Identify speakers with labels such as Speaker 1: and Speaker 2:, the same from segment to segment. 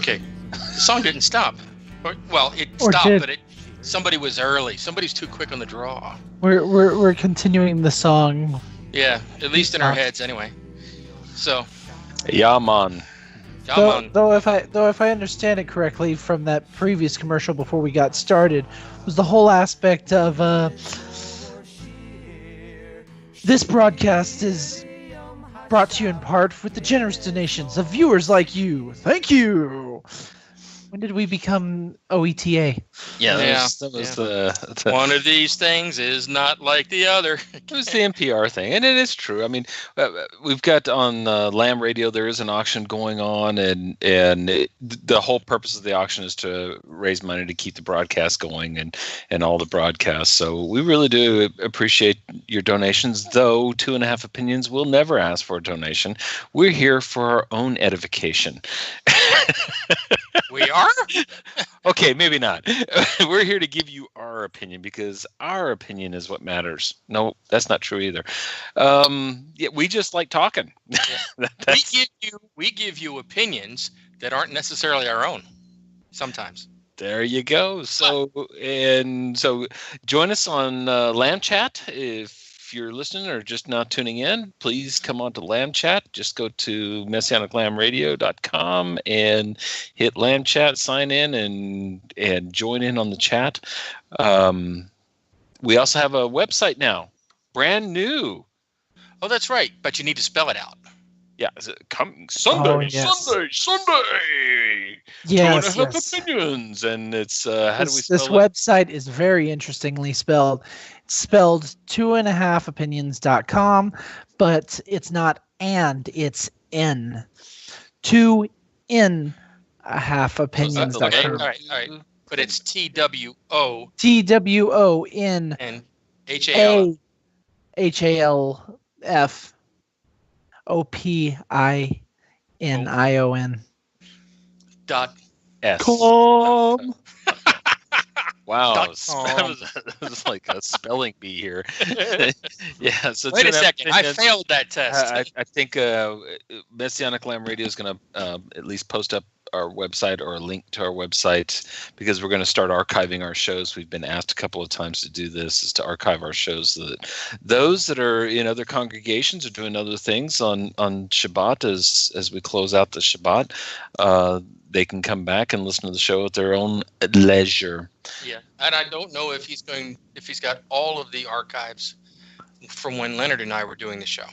Speaker 1: Okay, the song didn't stop. Well, it stopped, but somebody was early. Somebody's too quick on the draw.
Speaker 2: We're continuing the song.
Speaker 1: Yeah, at least in our heads, anyway. So.
Speaker 3: Yeah, man.
Speaker 2: Though if I understand it correctly from that previous commercial before we got started, was the whole aspect of this broadcast is brought to you in part with the generous donations of viewers like you. Thank you. When did we become OETA?
Speaker 3: Yeah, that was the
Speaker 1: one of these things is not like the other.
Speaker 3: It was the NPR thing, and it is true. I mean, we've got on Lamb Radio, there is an auction going on, and the whole purpose of the auction is to raise money to keep the broadcast going and all the broadcasts. So we really do appreciate your donations, though 2.5 Opinions will never ask for a donation. We're here for our own edification.
Speaker 1: We are?
Speaker 3: Okay, maybe not. We're here to give you our opinion because our opinion is what matters. No, that's not true either. Yeah, we just like talking.
Speaker 1: Yeah. We give you opinions that aren't necessarily our own. Sometimes.
Speaker 3: There you go. So join us on Lamb Chat if you're listening or just not tuning in. Please come on to Lamb Chat. Just go to messianiclambradio.com and hit Lamb Chat, sign in, and join in on the chat. We also have a website now, brand new.
Speaker 1: Oh, that's right, but you need to spell it out.
Speaker 3: Yeah, coming Sunday,
Speaker 2: Oh, yes.
Speaker 3: Sunday.
Speaker 2: Yes,
Speaker 3: 2.5
Speaker 2: yes.
Speaker 3: Opinions, and it's how do we spell
Speaker 2: This
Speaker 3: it?
Speaker 2: website is very interestingly spelled. It's spelled 2.5opinions.com, but it's not and, it's N. 2.5opinions.com.
Speaker 1: Okay, all right. But it's TWO.
Speaker 2: TWON
Speaker 1: And HAL.
Speaker 2: HALF OPINION.
Speaker 1: Dot.
Speaker 3: S.
Speaker 2: Com.
Speaker 3: Wow,
Speaker 1: .com.
Speaker 3: that was like a spelling bee here. Yeah. So
Speaker 1: Wait a
Speaker 3: 2.5
Speaker 1: second, I
Speaker 3: Opinions.
Speaker 1: failed that test.
Speaker 3: I think Messianic Lamb Radio is going to at least post up our website or a link to our website because we're going to start archiving our shows. We've been asked a couple of times to do this, is to archive our shows so that those that are in other congregations or doing other things on Shabbat as we close out the Shabbat, they can come back and listen to the show at their own leisure.
Speaker 1: Yeah, and I don't know if he's got all of the archives from when Leonard and I were doing the show.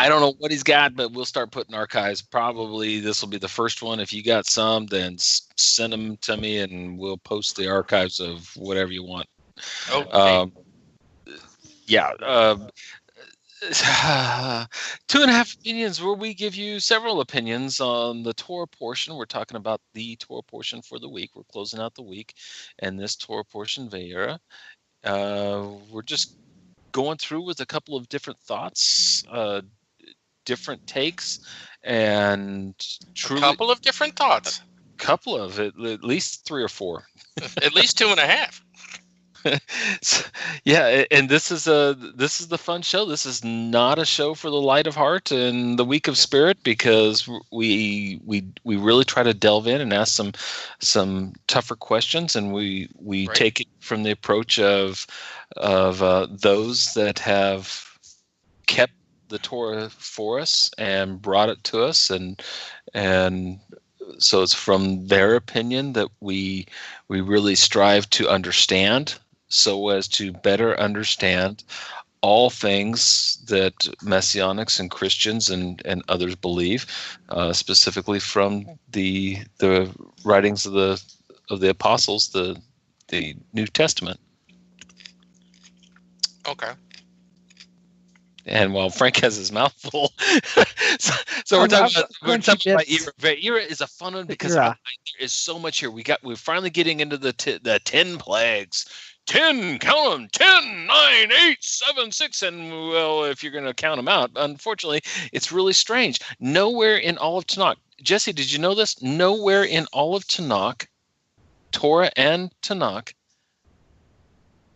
Speaker 3: I don't know what he's got, but we'll start putting archives. Probably this will be the first one. If you got some, then send them to me, and we'll post the archives of whatever you want.
Speaker 1: Okay.
Speaker 3: Yeah. 2.5 Opinions, where we give you several opinions on the Torah portion. We're talking about the Torah portion for the week. We're closing out the week, and this Torah portion, Vayera, we're just going through with a couple of different thoughts, different takes, and truly,
Speaker 1: A couple of different thoughts.
Speaker 3: couple of at least 3 or 4.
Speaker 1: At least 2.5.
Speaker 3: So, yeah, and this is the fun show. This is not a show for the light of heart and the weak of spirit, because we really try to delve in and ask some tougher questions, and we
Speaker 1: Right.
Speaker 3: take it from the approach of those that have kept the Torah for us and brought it to us, and so it's from their opinion that we really strive to understand, so as to better understand all things that Messianics and Christians and others believe, specifically from the writings of the apostles, the New Testament.
Speaker 1: Okay.
Speaker 3: And while Frank has his mouth full, so we're talking about Ira. Ira is a fun one because there is so much here. We're finally getting into the 10 plagues. 10, count them, 10, 9, 8, 7, 6, and well, if you're going to count them out, unfortunately, it's really strange. Nowhere in all of Tanakh, Jesse, did you know this? Nowhere in all of Tanakh, Torah and Tanakh,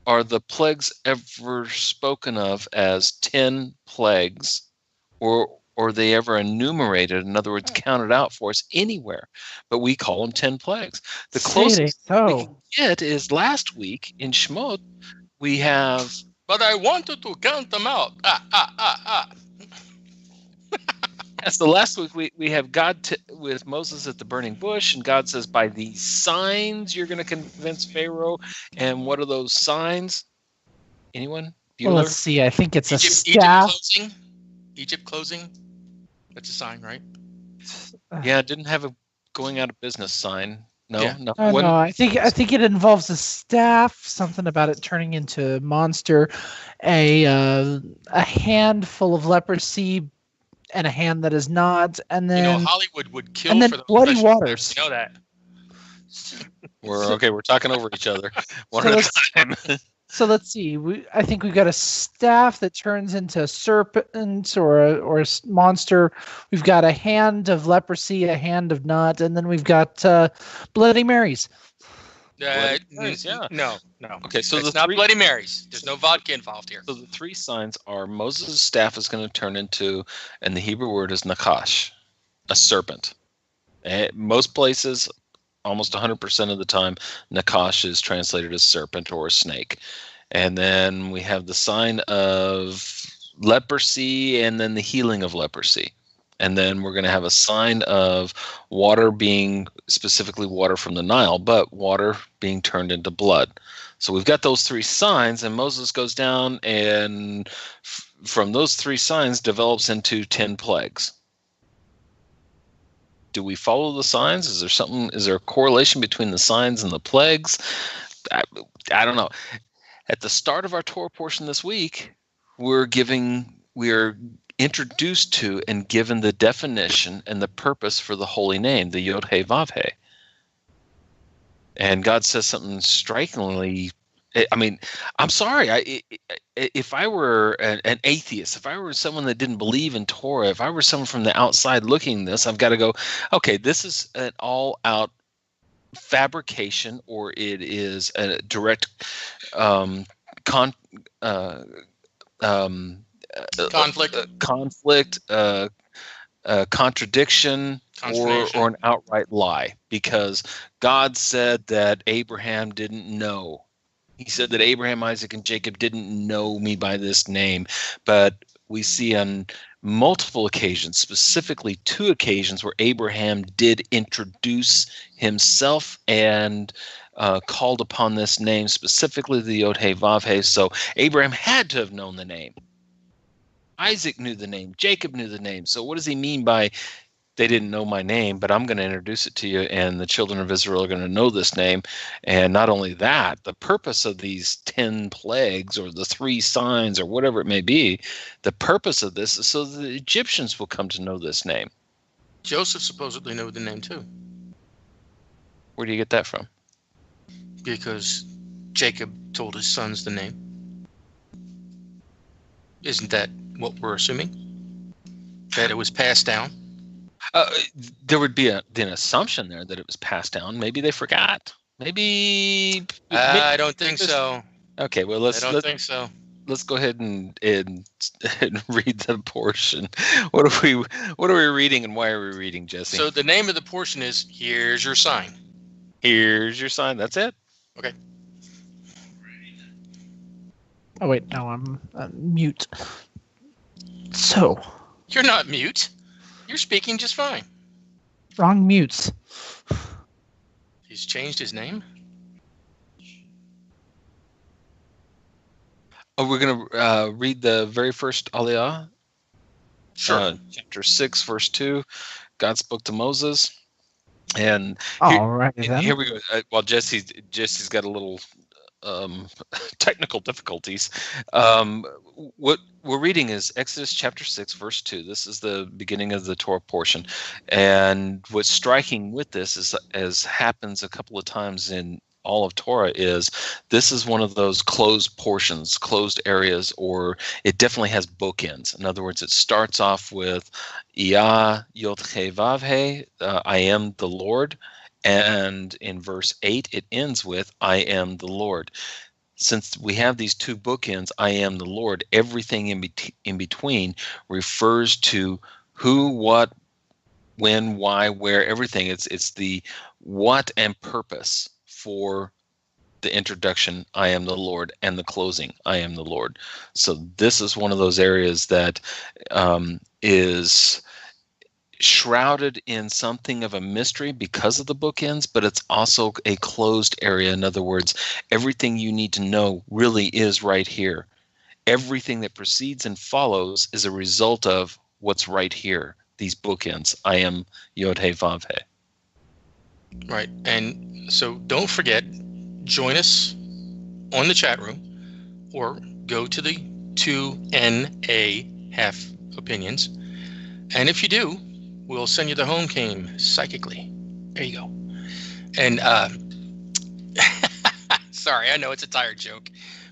Speaker 3: are the plagues ever spoken of as 10 plagues, or or they ever enumerated, in other words, counted out for us anywhere. But we call them 10 plagues. The closest we can get is last week in Shemot, we have...
Speaker 1: But I wanted to count them out.
Speaker 3: That's the last week we have God with Moses at the burning bush, and God says, by these signs you're going to convince Pharaoh. And what are those signs? Anyone?
Speaker 2: Well, let's see. I think it's a staff.
Speaker 1: Egypt closing. That's a sign, right?
Speaker 3: Yeah, it didn't have a going out of business sign. No,
Speaker 1: Yeah.
Speaker 3: no.
Speaker 2: No, I think it involves a staff. Something about it turning into a monster, a handful of leprosy, and a hand that is not, and then
Speaker 1: Hollywood would kill
Speaker 2: and then
Speaker 1: for those
Speaker 2: bloody
Speaker 1: special
Speaker 2: waters.
Speaker 1: effects. You know that.
Speaker 3: We're talking over each other. One at a time.
Speaker 2: So let's see. I think we've got a staff that turns into a serpent or a monster. We've got a hand of leprosy, a hand of not, and then we've got Bloody Marys.
Speaker 3: Marys, yeah.
Speaker 1: No.
Speaker 3: Okay, so
Speaker 1: it's not Bloody Marys. There's no vodka involved here.
Speaker 3: So the three signs are Moses' staff is going to turn into, and the Hebrew word is nakash, a serpent. Most places, almost 100% of the time, nakash is translated as serpent or a snake. And then we have the sign of leprosy and then the healing of leprosy. And then we're going to have a sign of water being, specifically water from the Nile, but water being turned into blood. So we've got those three signs, and Moses goes down and from those three signs develops into 10 plagues. Do we follow the signs? Is there a correlation between the signs and the plagues? I don't know. At the start of our Torah portion this week, we're introduced to and given the definition and the purpose for the holy name, the Yod He Vav He. And God says something strikingly. I mean, I'm sorry. If I were an atheist, if I were someone that didn't believe in Torah, if I were someone from the outside looking at this, I've got to go, okay, this is an all-out fabrication, or it is a direct conflict, contradiction, or an outright lie, because God said that Abraham didn't know. He said that Abraham, Isaac, and Jacob didn't know me by this name, but we see on multiple occasions, specifically 2 occasions, where Abraham did introduce himself and called upon this name, specifically the Yod He Vav He. So Abraham had to have known the name. Isaac knew the name. Jacob knew the name. So what does he mean by they didn't know my name, but I'm going to introduce it to you, and the children of Israel are going to know this name? And not only that, the purpose of these 10 plagues, or the 3 signs, or whatever it may be, the purpose of this is so the Egyptians will come to know this name.
Speaker 1: Joseph supposedly knew the name too.
Speaker 3: Where do you get that from?
Speaker 1: Because Jacob told his sons the name. Isn't that what we're assuming? That it was passed down?
Speaker 3: There would be an assumption there that it was passed down. Maybe they forgot. Maybe
Speaker 1: I don't think so.
Speaker 3: Okay, well let's
Speaker 1: think so.
Speaker 3: Let's go ahead and read the portion. What are we reading, and why are we reading, Jesse?
Speaker 1: So the name of the portion is "Here's Your Sign."
Speaker 3: Here's your sign. That's it.
Speaker 1: Okay.
Speaker 2: Oh wait, no, I'm mute. So
Speaker 1: you're not mute. You're speaking just fine.
Speaker 2: Wrong mutes.
Speaker 1: He's changed his name.
Speaker 3: Oh, we're going to read the very first Aliyah.
Speaker 1: Sure.
Speaker 3: Chapter 6, verse 2. God spoke to Moses. And here we go. While Jesse's got a little technical difficulties. What we're reading is Exodus chapter 6, verse 2. This is the beginning of the Torah portion. And what's striking with this is, as happens a couple of times in all of Torah, is this is one of those closed portions, closed areas, or it definitely has bookends. In other words, it starts off with Yah Yod He Vav He, I am the Lord. And in verse 8, it ends with, I am the Lord. Since we have these 2 bookends, I am the Lord, everything in between refers to Who, what, when, why, where, everything. It's the what and purpose for the introduction, I am the Lord, and the closing, I am the Lord. So this is one of those areas that is shrouded in something of a mystery because of the bookends, but it's also a closed area. In other words, everything you need to know really is right here. Everything that precedes and follows is a result of what's right here. These bookends. I am Yod He Vav He.
Speaker 1: Right. And so don't forget, join us on the chat room or go to the 2NA half opinions. And if you do, we'll send you the home game psychically. There you go. And sorry, I know it's a tired joke,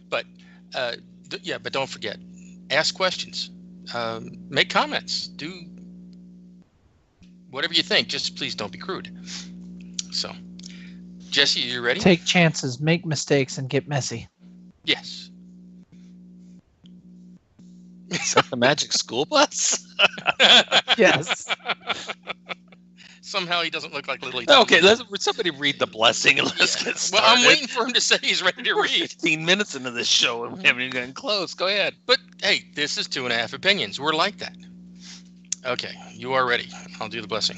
Speaker 1: but but don't forget, ask questions, make comments, do whatever you think. Just please don't be crude. So, Jesse, are you ready?
Speaker 2: Take chances, make mistakes, and get messy.
Speaker 1: Yes.
Speaker 3: Is that the magic school bus?
Speaker 2: Yes.
Speaker 1: Somehow he doesn't look like Lily.
Speaker 3: Okay, somebody read the blessing and let's get started.
Speaker 1: Well, I'm waiting for him to say he's ready to
Speaker 3: We're
Speaker 1: read.
Speaker 3: 15 minutes into this show and we haven't even gotten close. Go ahead.
Speaker 1: But hey, this is 2.5 opinions. We're like that. Okay, you are ready. I'll do the blessing.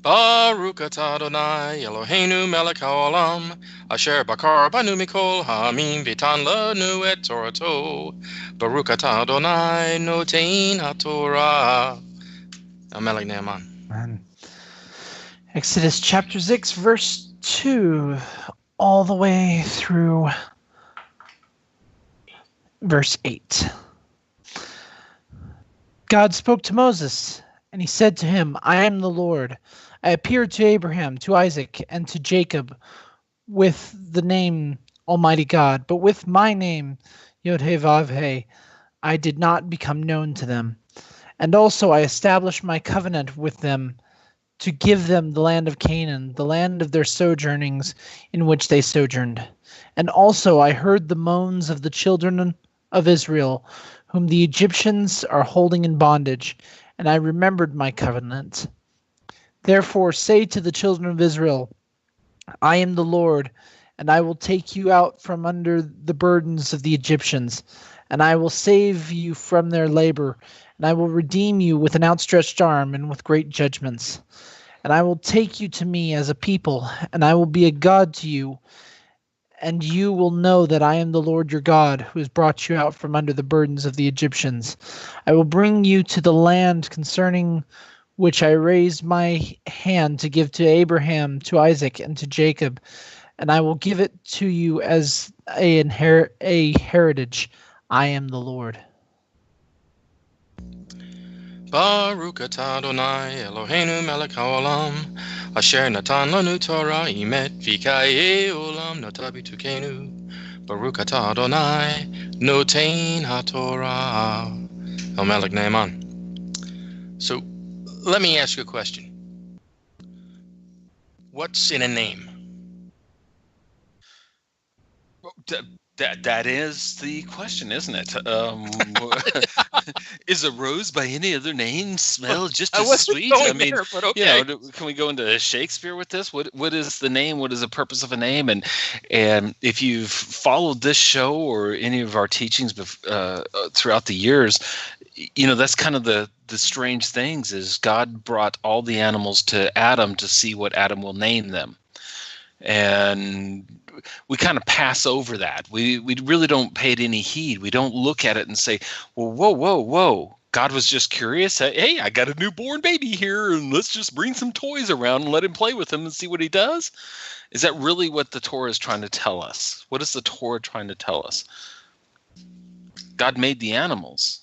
Speaker 1: Baruch atah Adonai Eloheinu melech haolam asher bakar banu mikol ha'amim v'tan lanu et torato. Baruch atah Adonai notein haTorah. Melech Naaman.
Speaker 2: And Exodus chapter 6, verse 2, all the way through verse 8. God spoke to Moses, and he said to him, I am the Lord. I appeared to Abraham, to Isaac, and to Jacob with the name Almighty God, but with my name, Yod He Vav He, I did not become known to them. And also I established my covenant with them to give them the land of Canaan, the land of their sojournings in which they sojourned. And also I heard the moans of the children of Israel, whom the Egyptians are holding in bondage, and I remembered my covenant. Therefore say to the children of Israel, I am the Lord, and I will take you out from under the burdens of the Egyptians, and I will save you from their labor, and I will redeem you with an outstretched arm and with great judgments. And I will take you to me as a people, and I will be a God to you, and you will know that I am the Lord your God, who has brought you out from under the burdens of the Egyptians. I will bring you to the land concerning which I raised my hand to give to Abraham, to Isaac, and to Jacob, and I will give it to you as a heritage. I am the Lord.
Speaker 1: Baruch atah Adonai Eloheinu melech haolam asher natan lanu Torah imet v'kayei olam nata b'tukenu. Baruch atah Adonai notein haTorah. El melech Naaman. So let me ask you a question. What's in a name?
Speaker 3: That is the question, isn't it? Is a rose by any other name smell just as sweet? I mean,
Speaker 1: there, but okay.
Speaker 3: Can we go into Shakespeare with this? What is the name? What is the purpose of a name? And if you've followed this show or any of our teachings throughout the years, that's kind of the strange things is God brought all the animals to Adam to see what Adam will name them. And we kind of pass over that. We really don't pay it any heed. We don't look at it and say, well, whoa. God was just curious. Hey, I got a newborn baby here, and let's just bring some toys around and let him play with them and see what he does. Is that really what the Torah is trying to tell us? What is the Torah trying to tell us? God made the animals.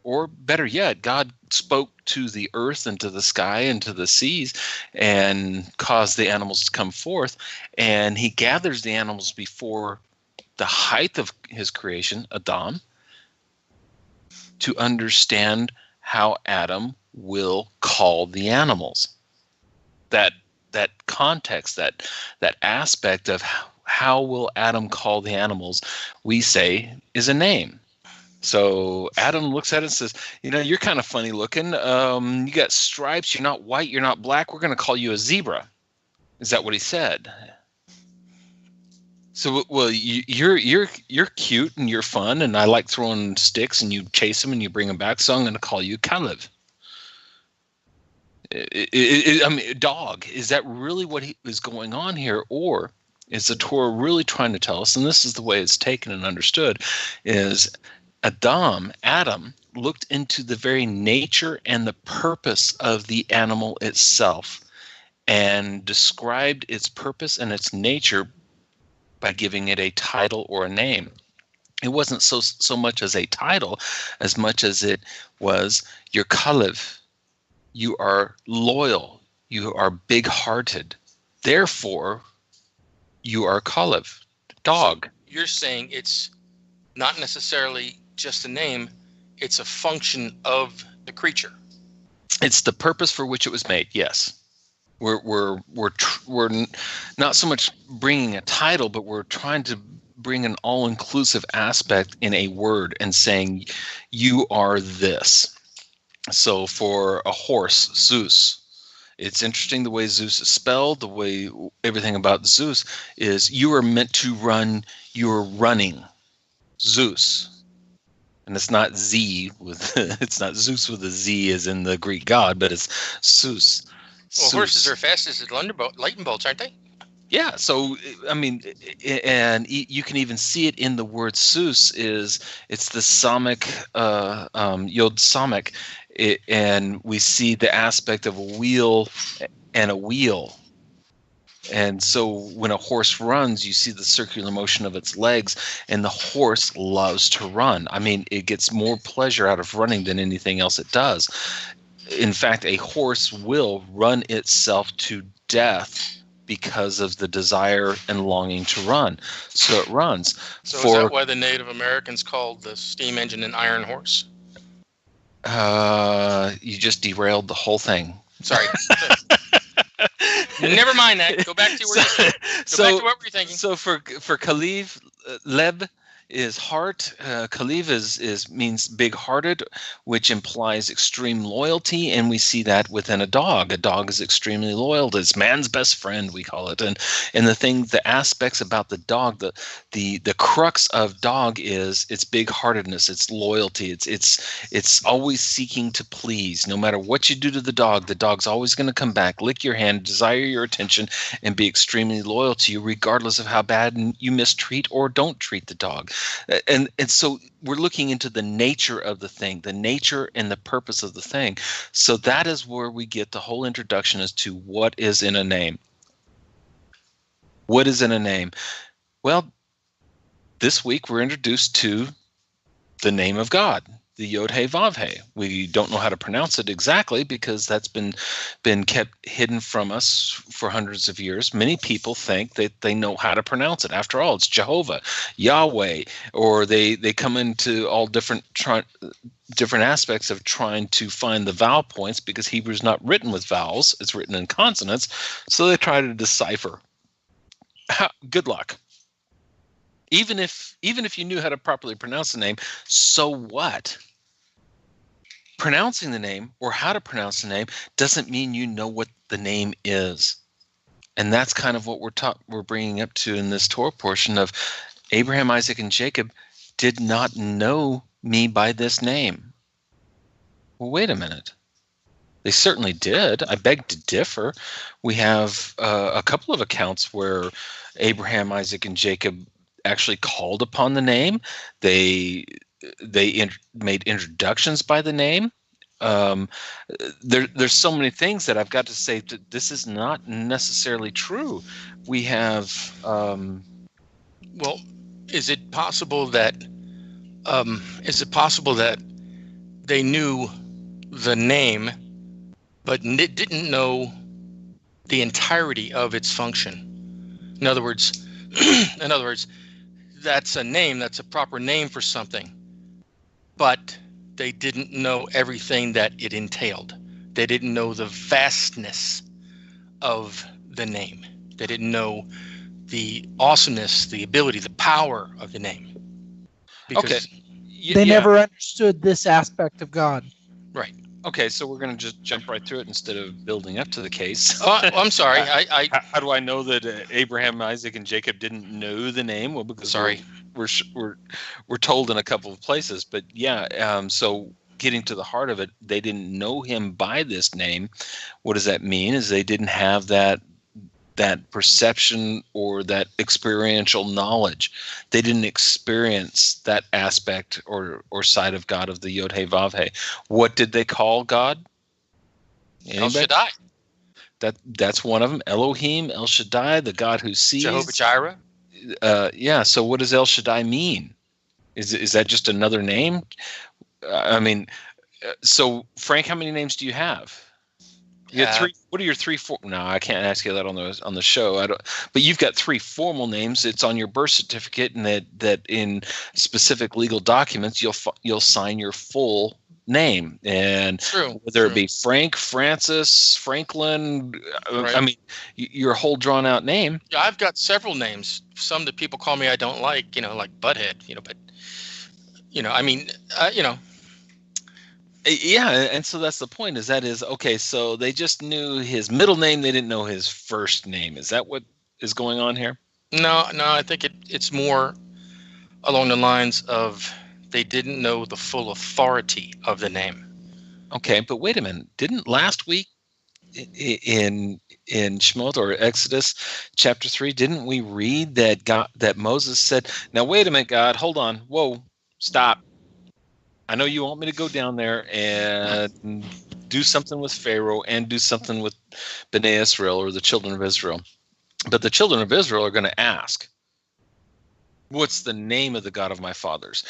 Speaker 3: Or better yet, God spoke to the earth and to the sky and to the seas and caused the animals to come forth. And he gathers the animals before the height of his creation, Adam, to understand how Adam will call the animals. That context, that aspect of how will Adam call the animals, we say, is a name. So Adam looks at it and says, you're kind of funny looking. You got stripes. You're not white. You're not black. We're going to call you a zebra. Is that what he said? So, well, you're cute and you're fun, and I like throwing sticks, and you chase them and you bring them back. So I'm going to call you Caleb. I mean, dog. Is that really what is going on here, or is the Torah really trying to tell us? And this is the way it's taken and understood: is Adam looked into the very nature and the purpose of the animal itself, and described its purpose and its nature by giving it a title or a name. It wasn't so much as a title, as much as it was, you're Kalev. You are loyal. You are big-hearted. Therefore, you are Kalev, dog.
Speaker 1: So you're saying it's not necessarily just a name, it's a function of the creature.
Speaker 3: It's the purpose for which it was made, yes. We're not so much bringing a title, but we're trying to bring an all-inclusive aspect in a word and saying, you are this. So for a horse, Zeus, it's interesting the way Zeus is spelled, the way everything about Zeus is, you are meant to run, you're running. Zeus. And it's not it's not Zeus with a Z as in the Greek god, but it's Zeus.
Speaker 1: Well, horses are fast as lightning bolts, aren't they?
Speaker 3: Yeah. So, I mean, and you can even see it in the word Zeus it's the Samic, Yod Samic, and we see the aspect of a wheel and a wheel. And so when a horse runs, you see the circular motion of its legs, and the horse loves to run. I mean, it gets more pleasure out of running than anything else it does. In fact, a horse will run itself to death because of the desire and longing to run. So it runs.
Speaker 1: So is that why the Native Americans called the steam engine an iron horse?
Speaker 3: You just derailed the whole thing.
Speaker 1: Sorry. Never mind that. Go back to back to what we're thinking.
Speaker 3: So for Kalev, Leb is heart. Kalev means big-hearted, which implies extreme loyalty, and we see that within a dog. A dog is extremely loyal. It's man's best friend, we call it. And the aspects about the dog, the crux of dog is its big-heartedness, its loyalty. It's always seeking to please. No matter what you do to the dog's always going to come back, lick your hand, desire your attention, and be extremely loyal to you, regardless of how bad you mistreat or don't treat the dog. And so we're looking into the nature of the thing, the nature and the purpose of the thing. So that is where we get the whole introduction as to what is in a name. What is in a name? Well, this week we're introduced to the name of God, the Yod He Vav He. We don't know how to pronounce it exactly because that's been kept hidden from us for hundreds of years. Many people think that they know how to pronounce it. After all, it's Jehovah, Yahweh, or they come into all different aspects of trying to find the vowel points because Hebrew is not written with vowels; it's written in consonants. So they try to decipher. Good luck. Even if you knew how to properly pronounce the name, so what? Pronouncing the name or how to pronounce the name doesn't mean you know what the name is. And that's kind of what we're bringing up to in this Torah portion of Abraham, Isaac, and Jacob did not know me by this name. Well, wait a minute. They certainly did. I beg to differ. We have a couple of accounts where Abraham, Isaac, and Jacob actually called upon the name. They made introductions by the name. There's so many things that I've got to say that this is not necessarily true. We have.
Speaker 1: Well, is it possible that they knew the name, but didn't know the entirety of its function? In other words, that's a name. That's a proper name for something. But they didn't know everything that it entailed. They didn't know the vastness of the name. They didn't know the awesomeness, the ability, the power of the name. Because,
Speaker 3: okay.
Speaker 2: They never understood this aspect of God.
Speaker 1: Right.
Speaker 3: Okay, so we're going to just jump right through it instead of building up to the case.
Speaker 1: Oh, I'm sorry.
Speaker 3: How do I know that Abraham, Isaac, and Jacob didn't know the name? Well, because we're told in a couple of places. But yeah, so getting to the heart of it, they didn't know him by this name. What does that mean? Is they didn't have that perception or that experiential knowledge. They didn't experience that aspect or side of God of the Yod He Vav He. What did they call God? Anybody?
Speaker 1: El Shaddai.
Speaker 3: That's one of them. Elohim, El Shaddai, the God who sees.
Speaker 1: Jehovah Jireh.
Speaker 3: Yeah. So what does El Shaddai mean? Is that just another name? So Frank, how many names do you have? You got three. What are your three? No, I can't ask you that on the show. I don't. But you've got three formal names. It's on your birth certificate, and that in specific legal documents, you'll sign your full name, and whether it be Frank, Francis, Franklin.
Speaker 1: Right.
Speaker 3: I mean, your whole drawn out name.
Speaker 1: Yeah, I've got several names. Some that people call me I don't like. Like Butthead. But
Speaker 3: Yeah, and so that's the point. Okay? So they just knew his middle name; they didn't know his first name. Is that what is going on here?
Speaker 1: No. I think it's more along the lines of they didn't know the full authority of the name.
Speaker 3: Okay, but wait a minute. Didn't last week in Shemot or Exodus chapter 3, didn't we read that Moses said, "Now wait a minute, God, hold on, whoa, stop. I know you want me to go down there and do something with Pharaoh and do something with Bnei Israel or the children of Israel. But the children of Israel are going to ask, what's the name of the God of my fathers?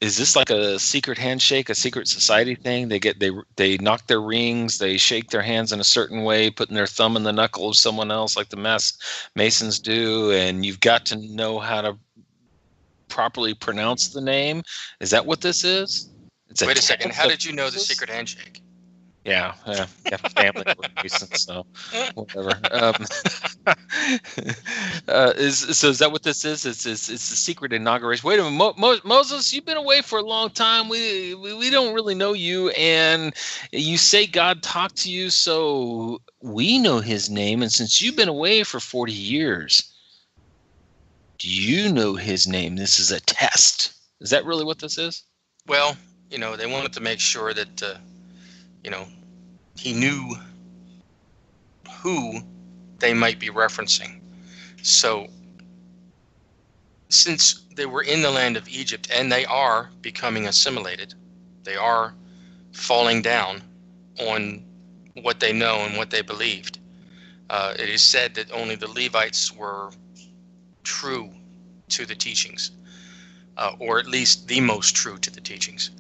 Speaker 3: Is this like a secret handshake, a secret society thing? They knock their rings, they shake their hands in a certain way, putting their thumb in the knuckle of someone else like the Masons do, and you've got to know how to properly pronounce the name. Is that what this is?
Speaker 1: Wait a second. How did you know the secret handshake?
Speaker 3: Yeah, family reasons, so whatever. Is that what this is? It's the secret inauguration. Wait a minute, Moses, you've been away for a long time. We don't really know you, and you say God talked to you, so we know His name. And since you've been away for 40 years, do you know His name? This is a test. Is that really what this is?
Speaker 1: Well, they wanted to make sure that, he knew who they might be referencing. So, since they were in the land of Egypt and they are becoming assimilated, they are falling down on what they know and what they believed. It is said that only the Levites were true to the teachings, or at least the most true to the teachings.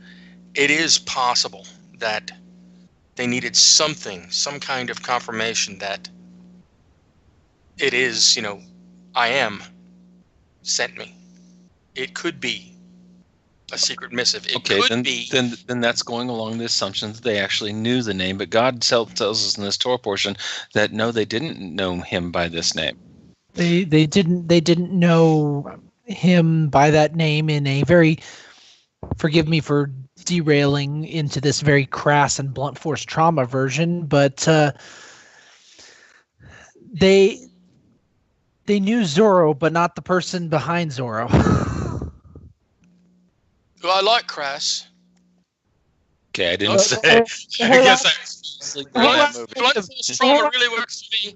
Speaker 1: It is possible that they needed some kind of confirmation that it is, I am sent me. It could be a secret missive. It could be.
Speaker 3: Then that's going along the assumption that they actually knew the name. But God tells us in this Torah portion that no, they didn't know him by this name.
Speaker 2: They didn't know him by that name in a very, forgive me for derailing into this very crass and blunt force trauma version, but they knew Zorro, but not the person behind Zorro.
Speaker 1: Well, I like crass.
Speaker 3: Okay, I didn't say. I guess
Speaker 1: trauma really works for me.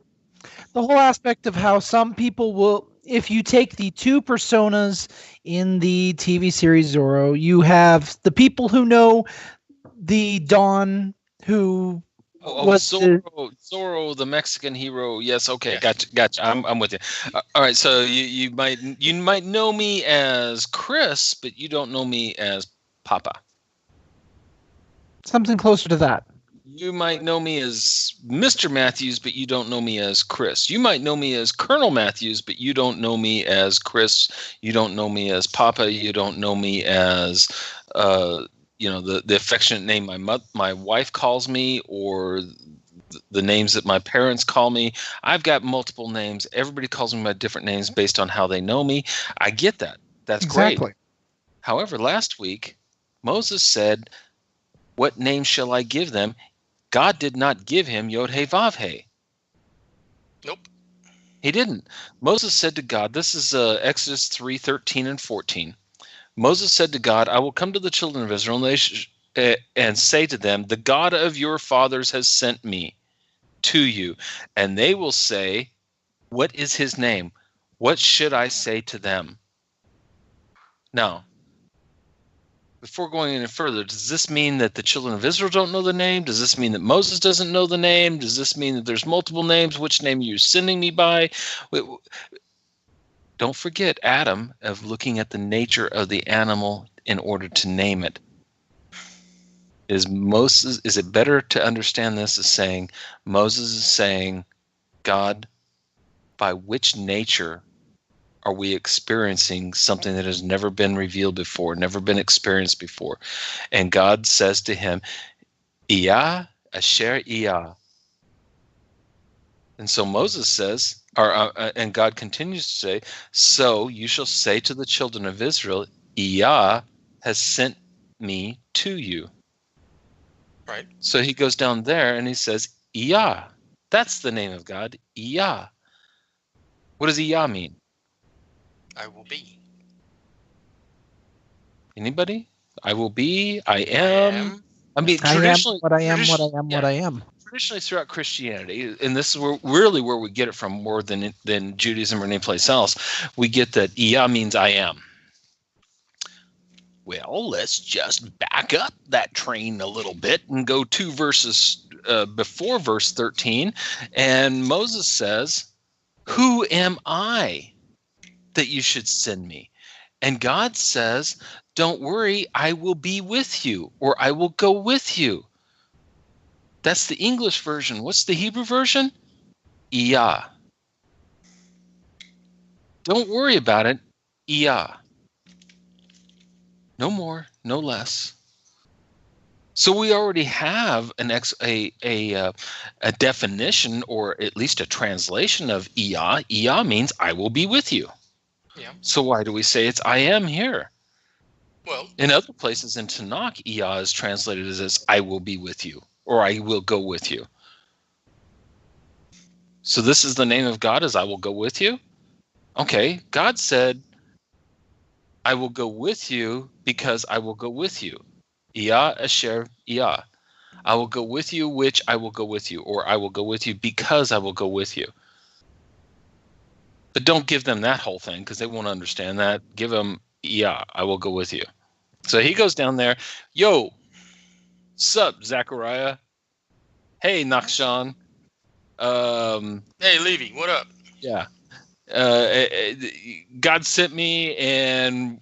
Speaker 2: The whole aspect of how some people will, if you take the two personas in the TV series Zorro, you have the people who know the Don who was
Speaker 3: Zorro, the Mexican hero. Yes, okay, yeah. Gotcha. I'm with you. All right, so you might know me as Chris, but you don't know me as Papa.
Speaker 2: Something closer to that.
Speaker 3: You might know me as Mr. Matthews, but you don't know me as Chris. You might know me as Colonel Matthews, but you don't know me as Chris. You don't know me as Papa. You don't know me as, the affectionate name my wife calls me, or the names that my parents call me. I've got multiple names. Everybody calls me by different names based on how they know me. I get that. That's exactly great. However, last week, Moses said, what name shall I give them? God did not give him Yod-Heh-Vav-Heh.
Speaker 1: Nope.
Speaker 3: He didn't. Moses said to God, this is Exodus 3:13 and 14. Moses said to God, I will come to the children of Israel and say to them, the God of your fathers has sent me to you. And they will say, what is his name? What should I say to them? Now, before going any further, does this mean that the children of Israel don't know the name? Does this mean that Moses doesn't know the name? Does this mean that there's multiple names? Which name are you sending me by? Don't forget Adam of looking at the nature of the animal in order to name it. Is it better to understand this as saying Moses is saying, God, by which nature are we experiencing something that has never been revealed before, never been experienced before? And God says to him, Iyah asher Iyah. And so Moses says, and God continues to say, so you shall say to the children of Israel, Iyah has sent me to you.
Speaker 1: Right.
Speaker 3: So he goes down there and he says, Iyah. That's the name of God, Iyah. What does Iyah mean?
Speaker 1: I will be.
Speaker 3: Anybody? I will be, I am. I mean,
Speaker 2: I am
Speaker 3: traditionally,
Speaker 2: what I am, what I am, what I am.
Speaker 3: traditionally throughout Christianity, and this is really where we get it from more than Judaism or any place else, we get that Iyah means I am. Well, let's just back up that train a little bit and go 2 verses before verse 13. And Moses says, who am I that you should send me? And God says, don't worry, I will be with you, or I will go with you. That's the English version. What's the Hebrew version? Iyah. Don't worry about it. Iyah. No more, no less. So we already have a definition, or at least a translation of Iyah. Iyah means I will be with you.
Speaker 1: Yeah.
Speaker 3: So why do we say it's I am here?
Speaker 1: Well,
Speaker 3: In other places in Tanakh, Iyah is translated as I will be with you, or I will go with you. So this is the name of God, as I will go with you? Okay, God said, I will go with you because I will go with you. Iyah asher Iyah. I will go with you, which I will go with you, or I will go with you because I will go with you. But don't give them that whole thing, because they won't understand that. Give them Iyah, I will go with you. So he goes down there. Yo, sup, Zachariah? Hey, Nakshan.
Speaker 1: hey, Levy, what up?
Speaker 3: Yeah. God sent me, and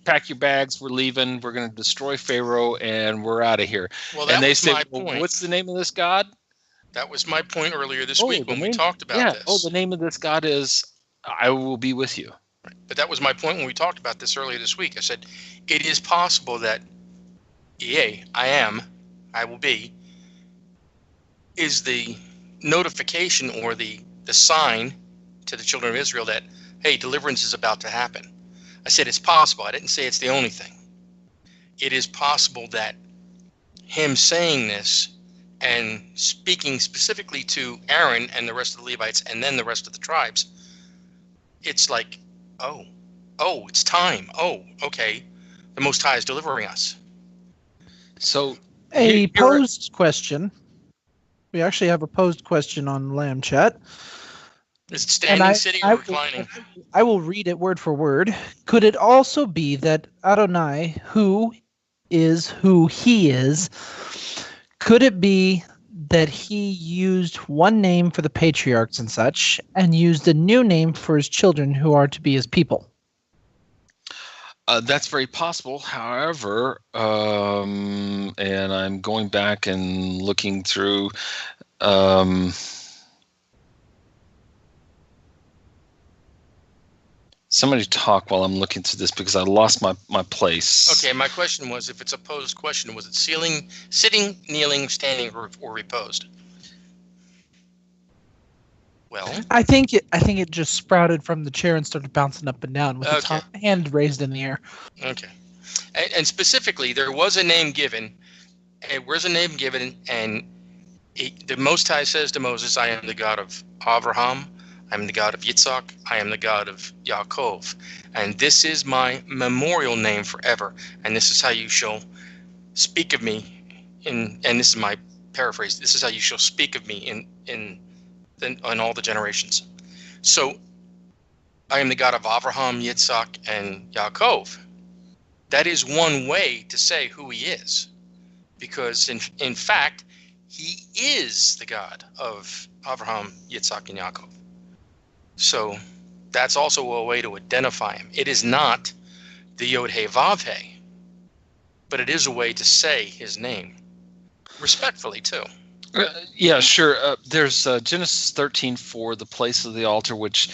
Speaker 3: pack your bags. We're leaving. We're going to destroy Pharaoh, and we're out of here.
Speaker 1: Well, that
Speaker 3: and they
Speaker 1: was
Speaker 3: say,
Speaker 1: my
Speaker 3: well,
Speaker 1: point.
Speaker 3: what's the name of this God?
Speaker 1: That was my point earlier this week when we talked about
Speaker 3: yeah.
Speaker 1: this.
Speaker 3: Oh, the name of this God is I will be with you.
Speaker 1: Right. But that was my point when we talked about this earlier this week. I said, it is possible that EA, I will be, is the notification or the sign to the children of Israel that, hey, deliverance is about to happen. I said it's possible. I didn't say it's the only thing. It is possible that him saying this and speaking specifically to Aaron and the rest of the Levites and then the rest of the tribes, it's like, oh, it's time. Oh, okay. The Most High is delivering us.
Speaker 3: So
Speaker 2: A posed question. We actually have a posed question on Lamb Chat.
Speaker 1: Is it standing, sitting, or reclining?
Speaker 2: I will read it word for word. Could it also be that Adonai, who he is, could it be that he used one name for the patriarchs and such, and used a new name for his children who are to be his people?
Speaker 3: That's very possible. However, and I'm going back and looking through. Somebody talk while I'm looking through this, because I lost my place.
Speaker 1: Okay, my question was, if it's a posed question, was it sitting, kneeling, standing, or reposed? Well,
Speaker 2: I think it just sprouted from the chair and started bouncing up and down with its hand raised in the air.
Speaker 1: Okay. And specifically, there was a name given. And where's a name given? And the Most High says to Moses, I am the God of Abraham, I am the God of Yitzhak, I am the God of Yaakov. And this is my memorial name forever. And this is how you shall speak of me. And this is my paraphrase. This is how you shall speak of me in all the generations. So I am the God of Abraham, Yitzhak, and Yaakov. That is one way to say who he is. Because in fact, he is the God of Abraham, Yitzhak, and Yaakov. So that's also a way to identify him. It is not the Yod-Heh-Vav-Heh, but it is a way to say his name, respectfully too.
Speaker 3: Yeah, sure. There's Genesis 13:4, the place of the altar which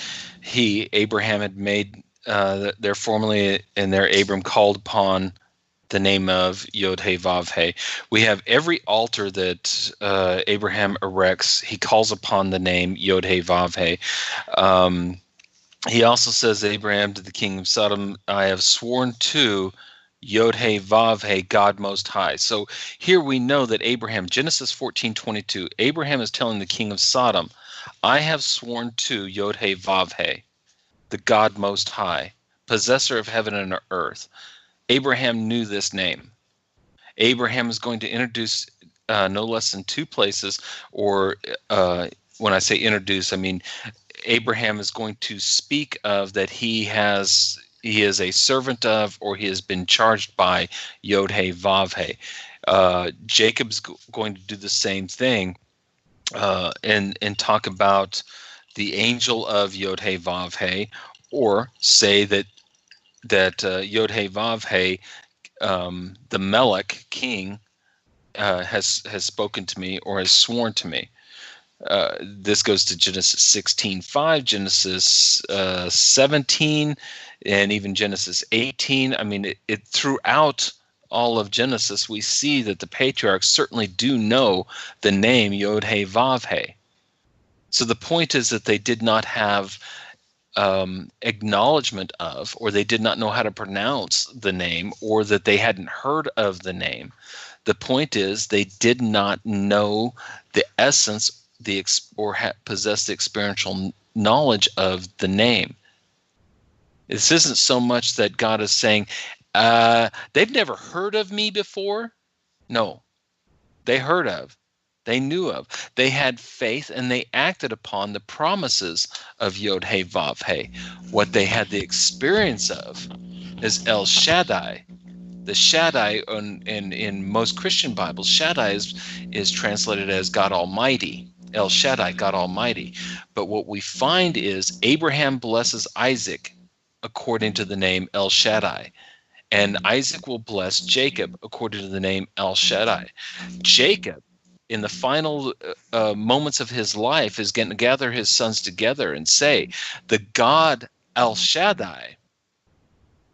Speaker 3: Abraham had made there formerly, and there Abram called upon the name of Yod-Heh-Vav-Heh. We have every altar that Abraham erects, he calls upon the name Yod-Heh-Vav-Heh. He also says, Abraham to the king of Sodom, I have sworn to Yod-Heh-Vav-Heh, God Most High. So here we know that Abraham, Genesis 14:22, Abraham is telling the king of Sodom, I have sworn to Yod-Heh-Vav-Heh, the God Most High, possessor of heaven and earth. Abraham knew this name. Abraham is going to introduce no less than two places, or when I say introduce, I mean Abraham is going to speak of that he is a servant of, or he has been charged by Yod-Heh-Vav-Heh. Jacob's going to do the same thing and talk about the angel of Yod-Heh-Vav-Heh, or say that Yod-Heh-Vav-Heh, the Melech king, has spoken to me or has sworn to me. This goes to Genesis 16:5, Genesis 17, and even Genesis 18. I mean, it throughout all of Genesis, we see that the patriarchs certainly do know the name Yod-Heh-Vav-Heh. So the point is that they did not have acknowledgement of, or they did not know how to pronounce the name, or that they hadn't heard of the name. The point is they did not know the essence, possess the experiential knowledge of the name. This isn't so much that God is saying, they've never heard of me before. No, they heard of. They knew of. They had faith, and they acted upon the promises of Yod-Heh-Vav-Heh. What they had the experience of is El Shaddai. The Shaddai in most Christian Bibles, Shaddai is translated as God Almighty. El Shaddai, God Almighty. But what we find is Abraham blesses Isaac according to the name El Shaddai. And Isaac will bless Jacob according to the name El Shaddai. Jacob, in the final moments of his life, is going to gather his sons together and say, the God El Shaddai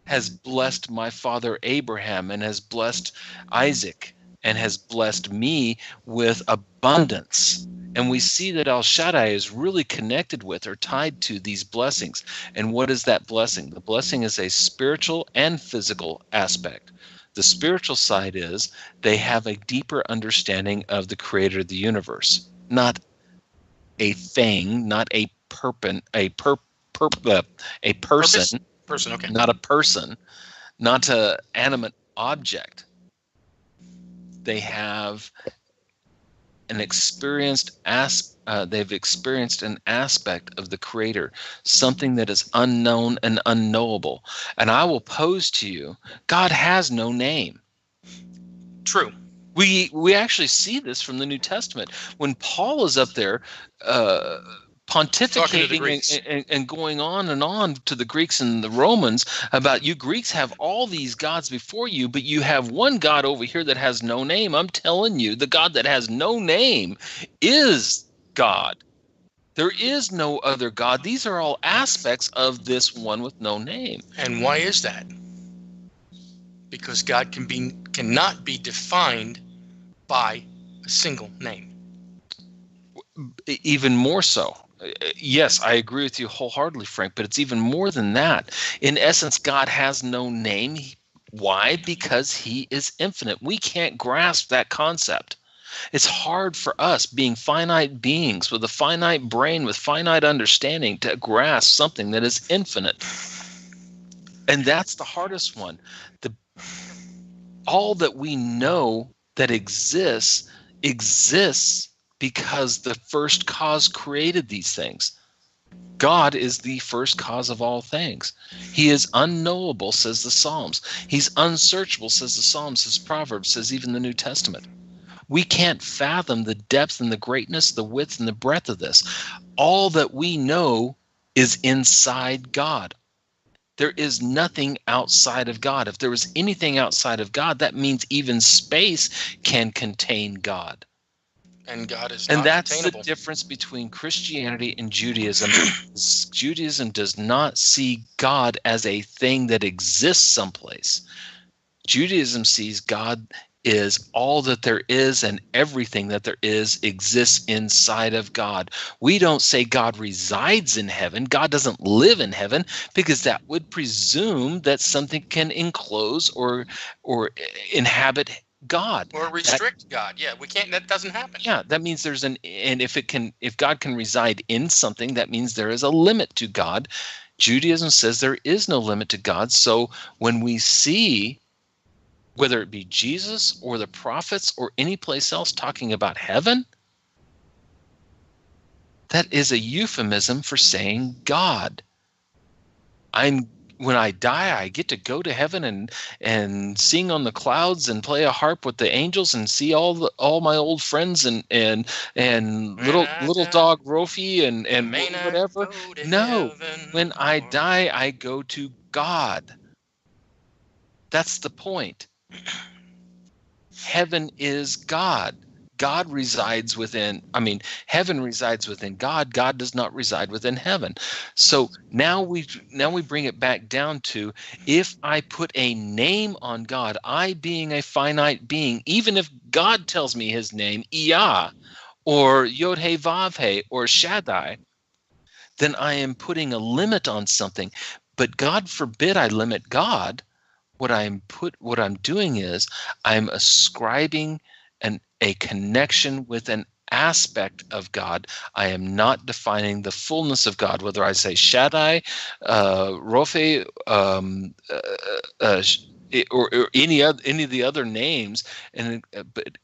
Speaker 3: has blessed my father Abraham, and has blessed Isaac, and has blessed me with abundance. And we see that El Shaddai is really connected with, or tied to, these blessings. And what is that blessing? The blessing is a spiritual and physical aspect. The spiritual side is they have a deeper understanding of the creator of the universe, not a thing, not a person,
Speaker 1: Person, okay.
Speaker 3: Not a person, not an animate object. They have an they've experienced an aspect of the creator, something that is unknown and unknowable. And I will pose to you, God has no name.
Speaker 1: True.
Speaker 3: We actually see this from the New Testament. When Paul is up there pontificating and going on to the Greeks and the Romans about, you Greeks have all these gods before you, but you have one God over here that has no name. I'm telling you, the God that has no name is God. There is no other God. These are all aspects of this one with no name.
Speaker 1: And why is that? Because God cannot be defined by a single name.
Speaker 3: Even more so. Yes, I agree with you wholeheartedly, Frank, but it's even more than that. In essence, God has no name. Why? Because he is infinite. We can't grasp that concept. It's hard for us, being finite beings with a finite brain, with finite understanding, to grasp something that is infinite. And that's the hardest one. All that we know that exists because the first cause created these things. God is the first cause of all things. He is unknowable, says the Psalms. He's unsearchable, says the Psalms, says Proverbs, says even the New Testament. We can't fathom the depth and the greatness, the width and the breadth of this. All that we know is inside God. There is nothing outside of God. If there was anything outside of God, that means even space can contain God.
Speaker 1: And God is
Speaker 3: And
Speaker 1: not
Speaker 3: that's
Speaker 1: attainable.
Speaker 3: the difference between Christianity and Judaism. Judaism does not see God as a thing that exists someplace. Judaism sees God is all that there is, and everything that there is exists inside of God. We don't say God resides in heaven. God doesn't live in heaven, because that would presume that something can enclose or inhabit God.
Speaker 1: Or restrict God. Yeah, we can't. That doesn't happen.
Speaker 3: Yeah, that means there's and if God can reside in something, that means there is a limit to God. Judaism says there is no limit to God. So when we see, whether it be Jesus or the prophets or any place else talking about heaven, that is a euphemism for saying God. When I die, I get to go to heaven and sing on the clouds and play a harp with the angels and see all my old friends and little dog Rofi and whatever. No, when I die, I go to God. That's the point. Heaven is God. God resides within, heaven resides within God. God does not reside within heaven. So now we bring it back down to, if I put a name on God, I being a finite being, even if God tells me his name, Iyah, or Yod-Heh-Vav-Heh, or Shaddai, then I am putting a limit on something. But God forbid I limit God. What I'm doing is I'm ascribing a connection with an aspect of God. I am not defining the fullness of God, whether I say Shaddai, Rophe, or any of the other names,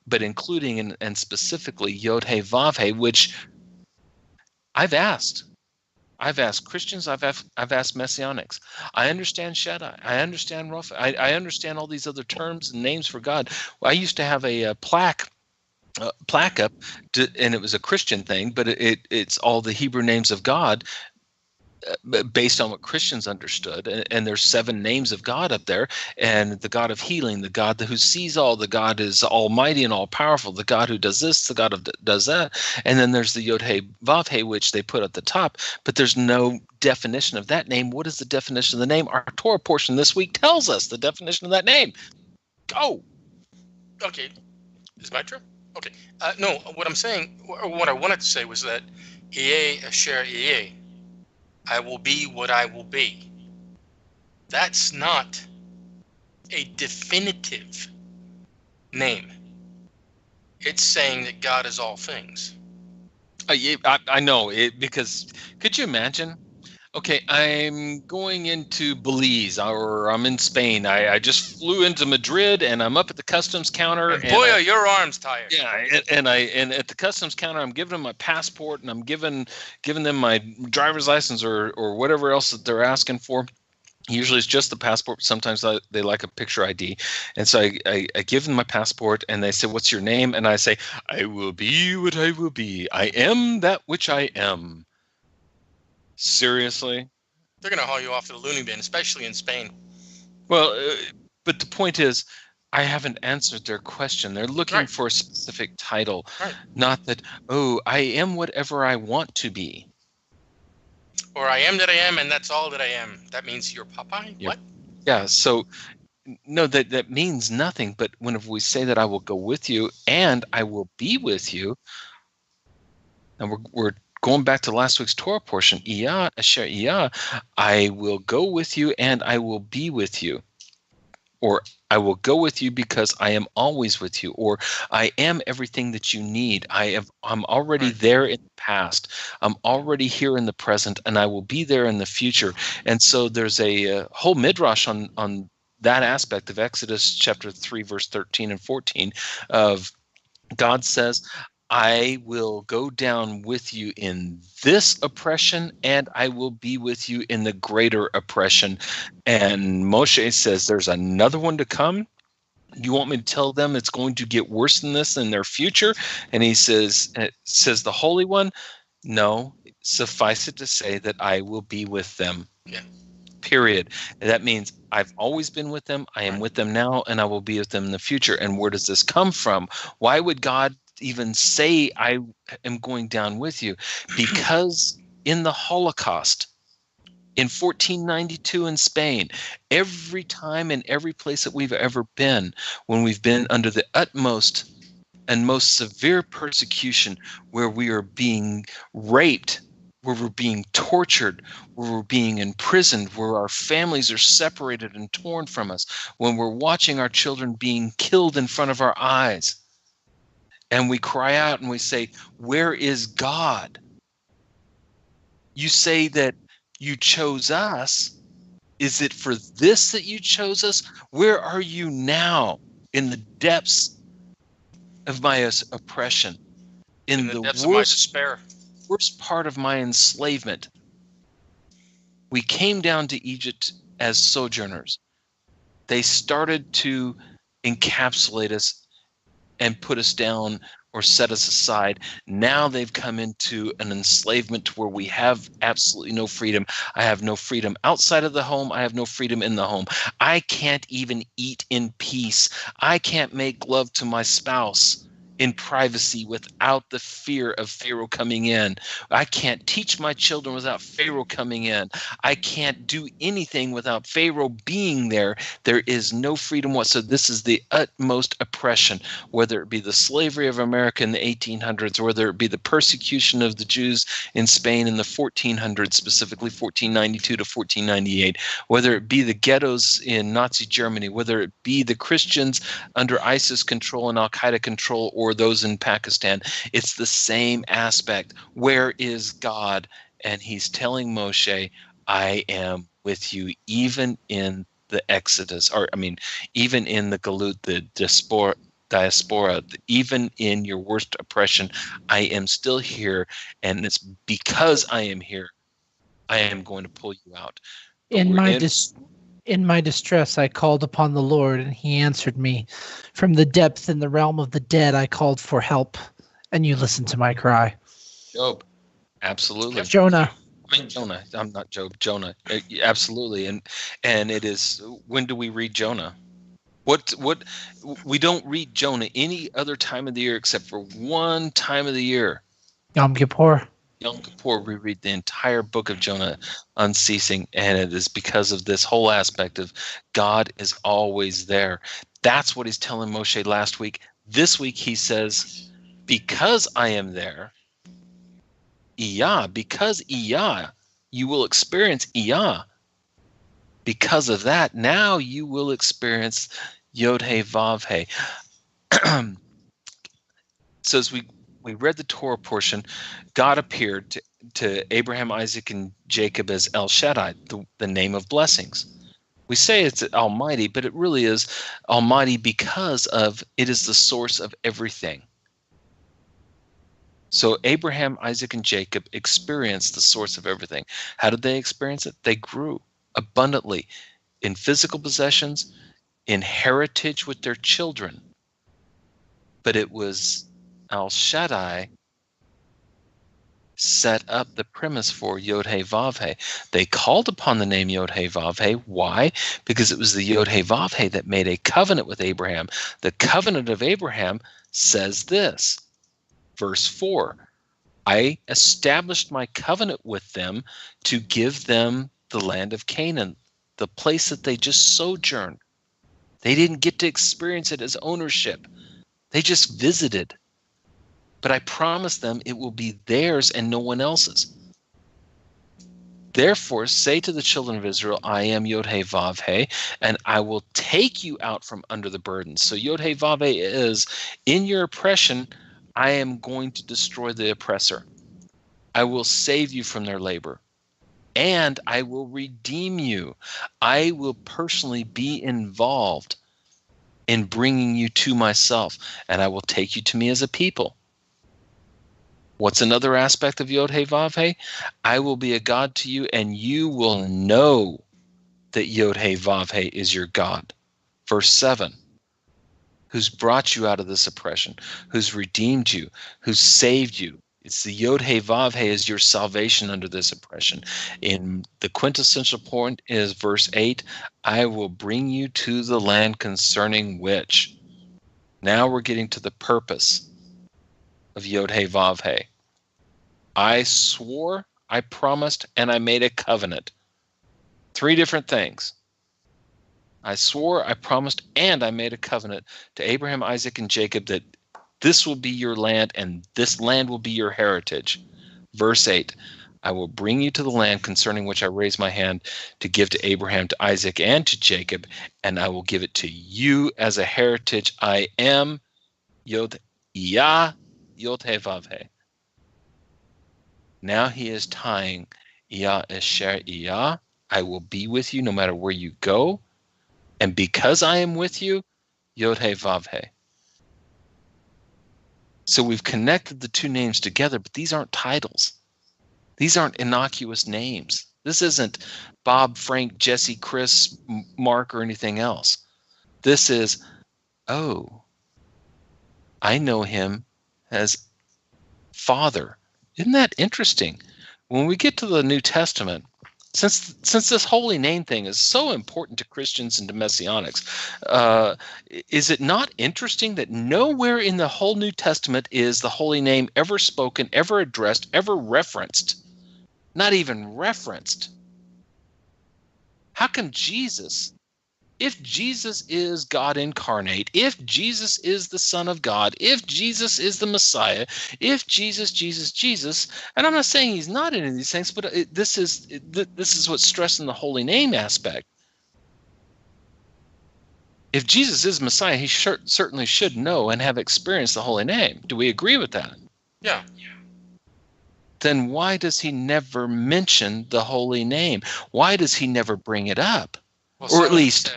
Speaker 3: but including and specifically Yod-Heh-Vav-Heh, which I've asked Christians, I've asked Messianics. I understand Shaddai. I understand Rapha. I understand all these other terms and names for God. I used to have a plaque up, and it was a Christian thing, but it's all the Hebrew names of God, based on what Christians understood. And there's 7 names of God up there, and the God of healing, the God who sees all, the God is almighty and all powerful, the God who does this, the God who does that. And then there's the Yod-Heh-Vav-Heh, which they put at the top, but there's no definition of that name. What is the definition of the name? Our Torah portion this week tells us the definition of that name. Go.
Speaker 1: Okay. Is my turn? Okay. No, what I'm saying, or what I wanted to say was that Yeh Asher Yeh, I will be what I will be. That's not a definitive name. It's saying that God is all things.
Speaker 3: I know it, because could you imagine? Okay, I'm going into Belize, or I'm in Spain. I just flew into Madrid, and I'm up at the customs counter.
Speaker 1: And boy, are your arms tired.
Speaker 3: Yeah, and at the customs counter, I'm giving them my passport, and I'm giving them my driver's license or whatever else that they're asking for. Usually it's just the passport, but sometimes they like a picture ID. And so I give them my passport, and they say, "What's your name?" And I say, "I will be what I will be. I am that which I am." Seriously?
Speaker 1: They're going to haul you off to the loony bin, especially in Spain.
Speaker 3: Well, but the point is, I haven't answered their question. They're looking for a specific title, not that, I am whatever I want to be.
Speaker 1: Or I am that I am, and that's all that I am. That means you're Popeye? What?
Speaker 3: Yeah, so, no, that means nothing. But whenever we say that I will go with you and I will be with you, and we're going back to last week's Torah portion, Iyah, Asher Iyah, I will go with you and I will be with you. or I will go with you because I am always with you, or I am everything that you need. I'm already
Speaker 1: Right.
Speaker 3: there in the past. I'm already here in the present, and I will be there in the future. And so there's a whole midrash on that aspect of Exodus chapter 3, verse 13 and 14 of God says, I will go down with you in this oppression, and I will be with you in the greater oppression. And Moshe says, there's another one to come. You want me to tell them it's going to get worse than this in their future? And he says, the Holy One, no, suffice it to say that I will be with them.
Speaker 1: Yeah.
Speaker 3: Period. And that means I've always been with them. I am
Speaker 1: Right.
Speaker 3: with them now, and I will be with them in the future. And where does this come from? Why would God even say, I am going down with you? Because in the Holocaust, in 1492 in Spain, every time and every place that we've ever been, when we've been under the utmost and most severe persecution, where we are being raped, where we're being tortured, where we're being imprisoned, where our families are separated and torn from us, when we're watching our children being killed in front of our eyes, and we cry out and we say, where is God? You say that you chose us. Is it for this that you chose us? Where are you now in the depths of my oppression? In
Speaker 1: the
Speaker 3: the
Speaker 1: depths of my
Speaker 3: worst
Speaker 1: despair.
Speaker 3: part of my enslavement? We came down to Egypt as sojourners. They started to encapsulate us and put us down or set us aside. Now they've come into an enslavement where we have absolutely no freedom. I have no freedom outside of the home. I have no freedom in the home. I can't even eat in peace. I can't make love to my spouse in privacy without the fear of Pharaoh coming in. I can't teach my children without Pharaoh coming in. I can't do anything without Pharaoh being there. There is no freedom whatsoever. This is the utmost oppression, whether it be the slavery of America in the 1800s, or whether it be the persecution of the Jews in Spain in the 1400s, specifically 1492 to 1498, whether it be the ghettos in Nazi Germany, whether it be the Christians under ISIS control and Al-Qaeda control, or those in Pakistan. It's the same aspect. Where is God? And he's telling Moshe, I am with you even in the Exodus, even in the Galut, the diaspora, even in your worst oppression, I am still here, and it's because I am here, I am going to pull you out. But
Speaker 2: In
Speaker 3: we're
Speaker 2: my distress, I called upon the Lord, and he answered me. From the depth in the realm of the dead, I called for help, and you listened to my cry.
Speaker 3: Job. Absolutely.
Speaker 2: Jonah.
Speaker 3: Jonah. I'm not Job. Jonah. Absolutely. And it is. When do we read Jonah? What we don't read Jonah any other time of the year except for one time of the year.
Speaker 2: Yom Kippur.
Speaker 3: Yom Kippur, we read the entire book of Jonah unceasing, and it is because of this whole aspect of God is always there. That's what he's telling Moshe last week. This week he says, because I am there, because you will experience because of that, now you will experience Yod He Vav He. So as we read the Torah portion, God appeared to Abraham, Isaac, and Jacob as El Shaddai, the name of blessings. We say it's Almighty, but it really is Almighty because it is the source of everything. So Abraham, Isaac, and Jacob experienced the source of everything. How did they experience it? They grew abundantly in physical possessions, in heritage with their children. But it was El Shaddai set up the premise for Yod He Vav He. They called upon the name Yod He Vav He. Why? Because it was the Yod He Vav He that made a covenant with Abraham. The covenant of Abraham says this, verse 4, I established my covenant with them to give them the land of Canaan, the place that they just sojourned. They didn't get to experience it as ownership. They just visited. But I promised them it will be theirs and no one else's. Therefore, say to the children of Israel, I am Yod-Heh Vav-Heh, and I will take you out from under the burden. So Yod-Heh Vav-Heh is, in your oppression, I am going to destroy the oppressor. I will save you from their labor, and I will redeem you. I will personally be involved in bringing you to myself, and I will take you to me as a people. What's another aspect of Yod-Heh Vav-Heh? I will be a God to you, and you will know that Yod-Heh Vav-Heh is your God. Verse 7, who's brought you out of this oppression, who's redeemed you, who's saved you. It's the Yod-Heh Vav-Heh is your salvation under this oppression. In the quintessential point is verse 8, I will bring you to the land concerning which. Now we're getting to the purpose of Yod-Heh Vav-Heh. I swore, I promised, and I made a covenant. 3 different things. I swore, I promised, and I made a covenant to Abraham, Isaac, and Jacob that this will be your land and this land will be your heritage. Verse 8, I will bring you to the land concerning which I raise my hand to give to Abraham, to Isaac, and to Jacob, and I will give it to you as a heritage. I am Yod-Heh Vav-Heh. Now he is tying Yah Esher Yah. I will be with you no matter where you go. And because I am with you, Yod-Heh Vav-Heh. So we've connected the 2 names together, but these aren't titles. These aren't innocuous names. This isn't Bob, Frank, Jesse, Chris, Mark, or anything else. This is, oh, I know him as Father. Isn't that interesting? When we get to the New Testament, since this holy name thing is so important to Christians and to Messianics, is it not interesting that nowhere in the whole New Testament is the holy name ever spoken, ever addressed, ever referenced? Not even referenced. How come Jesus, if Jesus is God incarnate, if Jesus is the Son of God, if Jesus is the Messiah, if Jesus, and I'm not saying he's not in any of these things, but this is what's stressed in the holy name aspect. If Jesus is Messiah, he certainly should know and have experienced the holy name. Do we agree with that?
Speaker 1: Yeah.
Speaker 3: Then why does he never mention the holy name? Why does he never bring it up?
Speaker 1: Well,
Speaker 3: Or at least,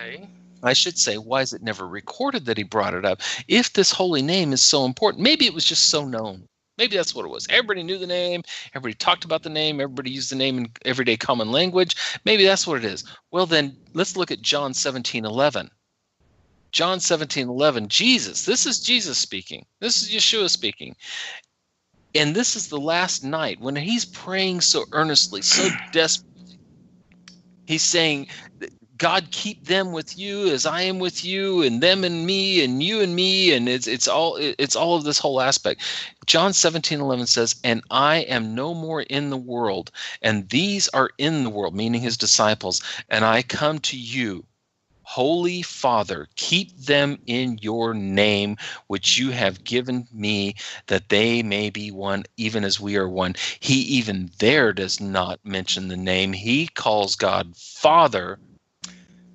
Speaker 3: I should say, why is it never recorded that he brought it up? If this holy name is so important, maybe it was just so known. Maybe that's what it was. Everybody knew the name. Everybody talked about the name. Everybody used the name in everyday common language. Maybe that's what it is. Well, then let's look at John 17:11. John 17:11, Jesus. This is Jesus speaking. This is Yeshua speaking. And this is the last night when he's praying so earnestly, so desperately. He's saying, God, keep them with you as I am with you, and them and me, and you and me, and it's all of this whole aspect. John 17:11 says, and I am no more in the world, and these are in the world, meaning his disciples, and I come to you. Holy Father, keep them in your name, which you have given me, that they may be one, even as we are one. He even there does not mention the name. He calls God Father.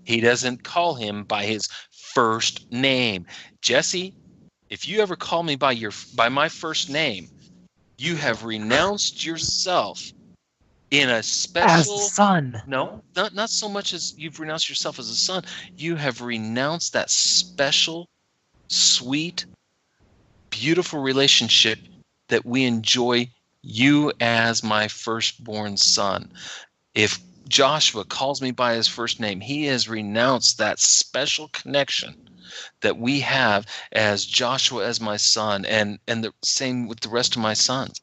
Speaker 3: He doesn't call him by his first name. Jesse, if you ever call me by my first name, you have renounced yourself in a special
Speaker 2: as the son.
Speaker 3: No, not so much as you've renounced yourself as a son. You have renounced that special, sweet, beautiful relationship that we enjoy, you as my firstborn son. If Joshua calls me by his first name, he has renounced that special connection that we have as Joshua as my son, and the same with the rest of my sons.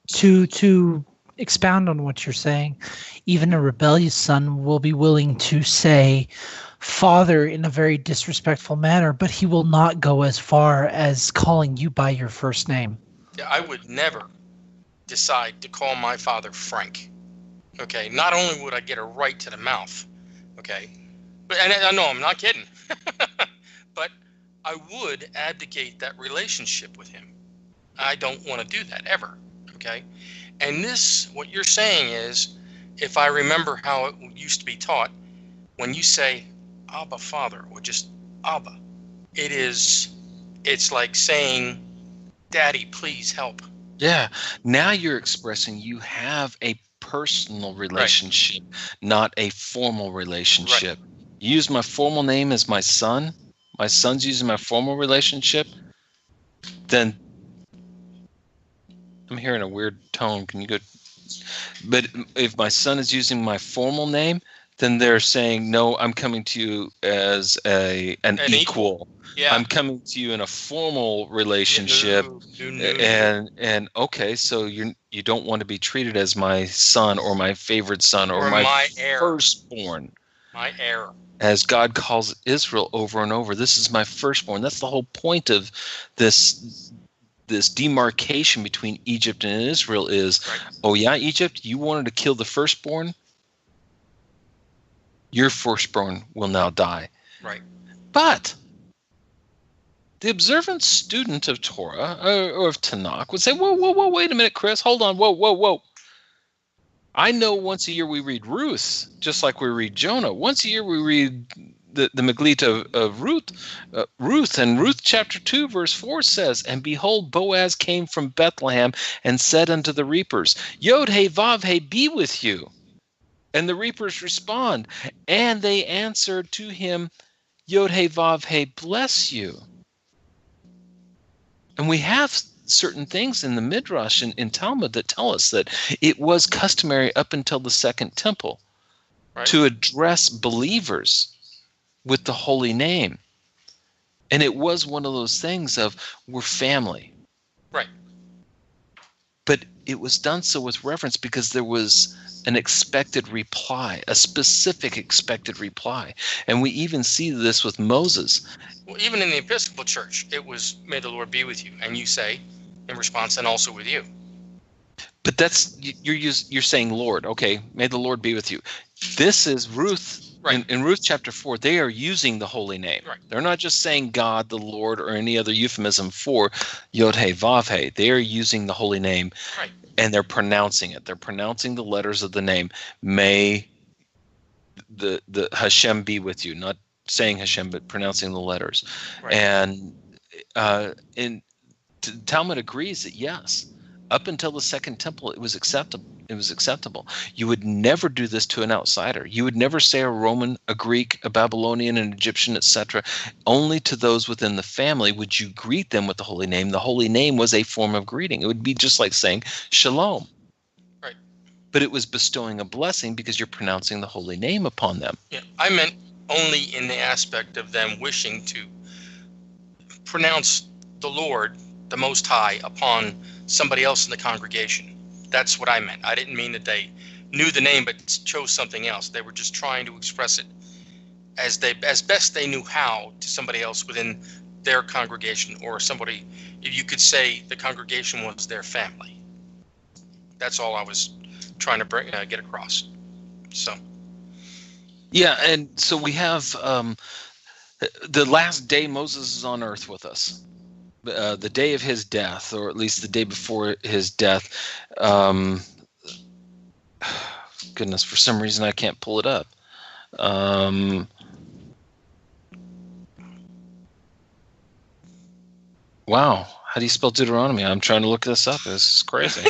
Speaker 2: To expound on what you're saying, even a rebellious son will be willing to say Father in a very disrespectful manner, but he will not go as far as calling you by your first name.
Speaker 1: I would never decide to call my father Frank. Okay, not only would I get a right to the mouth, okay, but and I know I'm not kidding, but I would abdicate that relationship with him. I don't want to do that ever, okay? And this, what you're saying is, if I remember how it used to be taught, when you say Abba Father or just Abba, it's like saying, Daddy, please help.
Speaker 3: Yeah. Now you're expressing you have a personal relationship, not a formal relationship. You use my formal name as my son. My son's using my formal relationship. Then I'm hearing a weird tone. Can you go? But if my son is using my formal name, then they're saying, no, I'm coming to you as an equal.
Speaker 1: Yeah.
Speaker 3: I'm coming to you in a formal relationship. And okay, so you don't want to be treated as my son or my favorite son or my
Speaker 1: heir.
Speaker 3: Firstborn.
Speaker 1: My heir.
Speaker 3: As God calls Israel over and over, this is my firstborn. That's the whole point of this demarcation between Egypt and Israel is, oh yeah, Egypt, you wanted to kill the firstborn? Your firstborn will now die.
Speaker 1: Right.
Speaker 3: But the observant student of Torah or of Tanakh would say, whoa, wait a minute, Chris, hold on, whoa. I know once a year we read Ruth, just like we read Jonah. Once a year we read the Megillah of Ruth. Ruth, and Ruth chapter 2 verse 4 says, and behold, Boaz came from Bethlehem and said unto the reapers, Yod he vav he, be with you. And the reapers respond, and they answered to him, Yod he vav he, bless you. And we have certain things in the Midrash and in Talmud that tell us that it was customary up until the Second Temple to address believers with the holy name. And it was one of those things of, we're family.
Speaker 1: Right.
Speaker 3: But it was done so with reverence because there was an expected reply, a specific expected reply. And we even see this with Moses.
Speaker 1: Well, even in the Episcopal Church, it was, may the Lord be with you. And you say, in response, and also with you.
Speaker 3: But that's, you're saying Lord. Okay, may the Lord be with you. This is Ruth. In Ruth chapter 4, they are using the holy name.
Speaker 1: Right.
Speaker 3: They're not just saying God, the Lord, or any other euphemism for Yod He Vav He. They are using the holy name, and they're pronouncing it. They're pronouncing the letters of the name. May the Hashem be with you. Not saying Hashem, but pronouncing the letters. Right. And Talmud agrees that yes, up until the Second Temple, it was acceptable. You would never do this to an outsider. You would never say a Roman, a Greek, a Babylonian, an Egyptian, etc. Only to those within the family would you greet them with the holy name. The holy name was a form of greeting. It would be just like saying shalom.
Speaker 1: Right.
Speaker 3: But it was bestowing a blessing because you're pronouncing the holy name upon them.
Speaker 1: Yeah, I meant only in the aspect of them wishing to pronounce the Lord, the Most High, upon somebody else in the congregation. That's what I meant. I didn't mean that they knew the name but chose something else. They were just trying to express it as best they knew how to somebody else within their congregation, or somebody, if you could say the congregation was their family. That's all I was trying to get across. So.
Speaker 3: Yeah, and so we have the last day Moses is on earth with us. The day of his death, or at least the day before his death. Goodness, for some reason I can't pull it up. Wow, how do you spell Deuteronomy? I'm trying to look this up. This is crazy.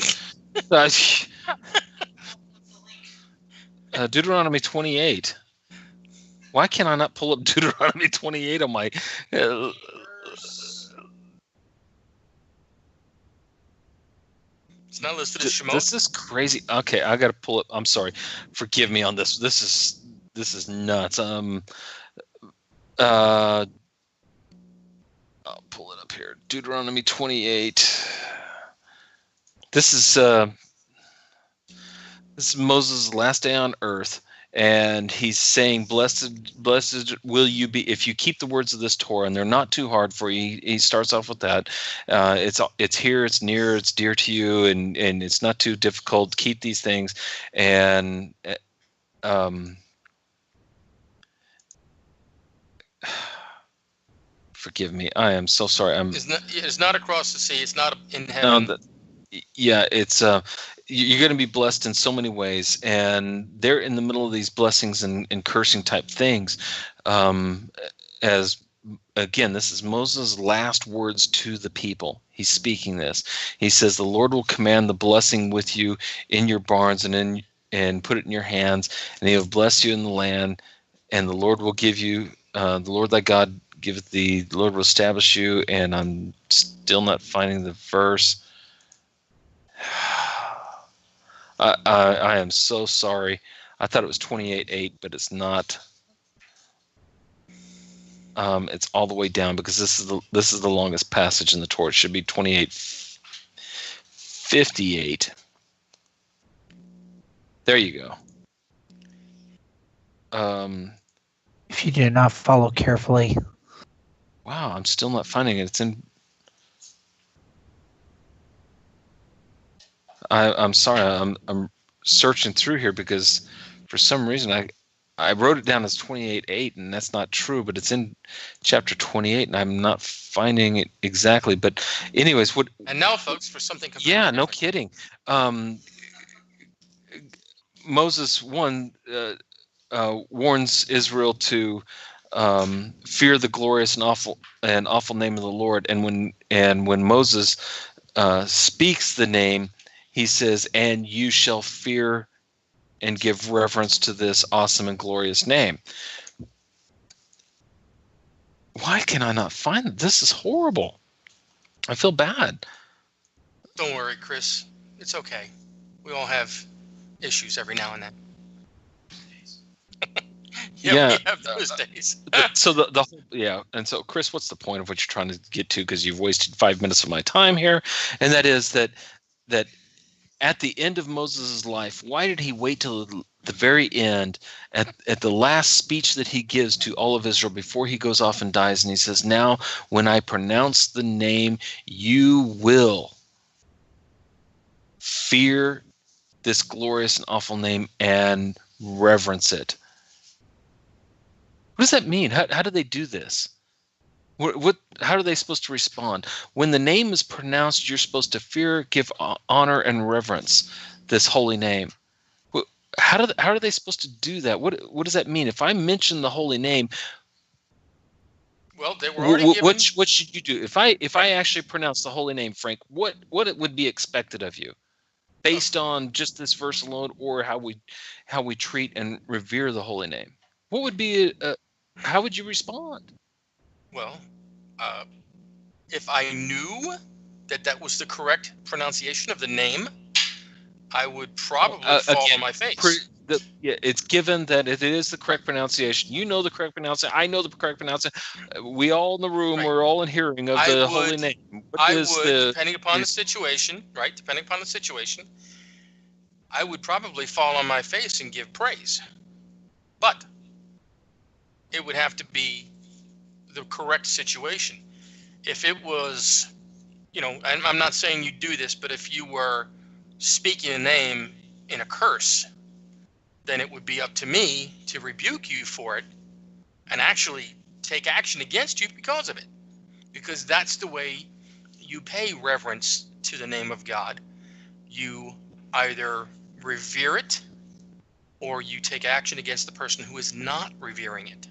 Speaker 3: Deuteronomy 28. Why can I not pull up Deuteronomy 28 on my...
Speaker 1: It's not listed as Shemot.
Speaker 3: This is crazy. Okay, I got to pull it. I'm sorry. Forgive me on this. This is nuts. I'll pull it up here. Deuteronomy 28. This is Moses' last day on earth. And he's saying, blessed will you be if you keep the words of this Torah, and they're not too hard for you. He starts off with that. It's here, it's near, it's dear to you, and it's not too difficult. Keep these things. And forgive me. I am so sorry.
Speaker 1: It's not across the sea. It's not in heaven.
Speaker 3: Yeah, it's you're going to be blessed in so many ways, and they're in the middle of these blessings and cursing type things. As again, this is Moses' last words to the people. He's speaking this. He says, "The Lord will command the blessing with you in your barns and put it in your hands, and He will bless you in the land, and the Lord will give you the Lord thy God giveth thee. The Lord will establish you." And I'm still not finding the verse. I am so sorry. I thought it was 28:8, but it's not. It's all the way down because this is the longest passage in the Torah. It should be 28:58. There you go.
Speaker 2: If you do not follow carefully.
Speaker 3: Wow, I'm still not finding it. It's in. I'm sorry. I'm searching through here because for some reason I wrote it down as 28:8, and that's not true. But it's in chapter 28, and I'm not finding it exactly. But anyways, what?
Speaker 1: And now, folks, for something completely
Speaker 3: Yeah, no
Speaker 1: different.
Speaker 3: kidding. Moses warns Israel to fear the glorious and awful name of the Lord. And when Moses speaks the name, he says, "And you shall fear and give reverence to this awesome and glorious name." Why can I not find it? This is horrible. I feel bad.
Speaker 1: Don't worry, Chris. It's okay. We all have issues every now and then.
Speaker 3: Yeah.
Speaker 1: We have those days.
Speaker 3: So the whole, yeah. And so, Chris, what's the point of what you're trying to get to? Because you've wasted 5 minutes of my time here, and that is that at the end of Moses' life, why did he wait till the very end, at the last speech that he gives to all of Israel before he goes off and dies? And he says, "Now, when I pronounce the name, you will fear this glorious and awful name and reverence it." What does that mean? How do they do this? How are they supposed to respond? When the name is pronounced, you're supposed to fear, give honor, and reverence this holy name. How are they supposed to do that? What does that mean? If I mention the holy name,
Speaker 1: well, they were already given.
Speaker 3: What should you do? If I actually pronounce the holy name, Frank, what it would be expected of you, based on just this verse alone, or how we treat and revere the holy name? What would be how would you respond?
Speaker 1: Well, if I knew that was the correct pronunciation of the name, I would probably fall on my face.
Speaker 3: It's given that it is the correct pronunciation. You know the correct pronunciation. I know the correct pronunciation. We all in the room,
Speaker 1: Right.
Speaker 3: We're all in hearing of the holy name.
Speaker 1: Depending upon the situation, right? Depending upon the situation, I would probably fall on my face and give praise. But it would have to be the correct situation. If it was, and I'm not saying you do this, but if you were speaking a name in a curse, then it would be up to me to rebuke you for it and actually take action against you because of it. Because that's the way you pay reverence to the name of God. You either revere it or you take action against the person who is not revering it.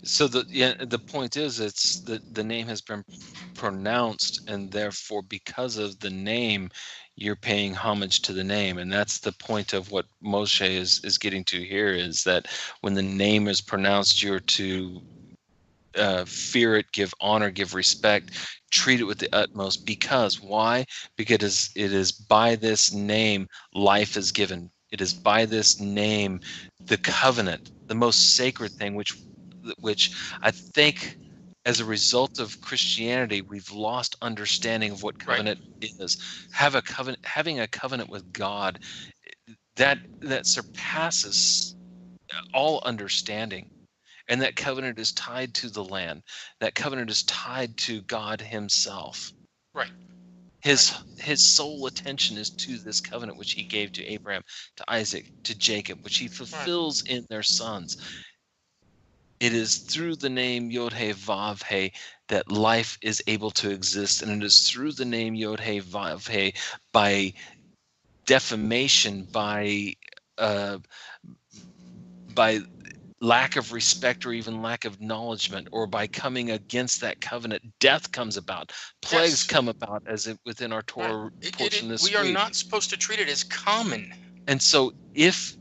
Speaker 3: So the point is, it's the name has been pronounced, and therefore, because of the name, you're paying homage to the name, and that's the point of what Moshe is getting to here. Is that when the name is pronounced, you're to fear it, give honor, give respect, treat it with the utmost. Because why? Because it is by this name life is given. It is by this name the covenant, the most sacred thing, which I think as a result of Christianity, we've lost understanding of what covenant is. Having a covenant with God that surpasses all understanding. And that covenant is tied to the land. That covenant is tied to God himself.
Speaker 1: Right.
Speaker 3: His sole attention is to this covenant which he gave to Abraham, to Isaac, to Jacob, which he fulfills in their sons. It is through the name Yod-He Vav-He that life is able to exist, and it is through the name Yod-He Vav-He, by defamation, uh, by lack of respect or even lack of acknowledgement, or by coming against that covenant, death comes about, plagues come about, as within our Torah portion this week.
Speaker 1: We are not supposed to treat it as common.
Speaker 3: And so if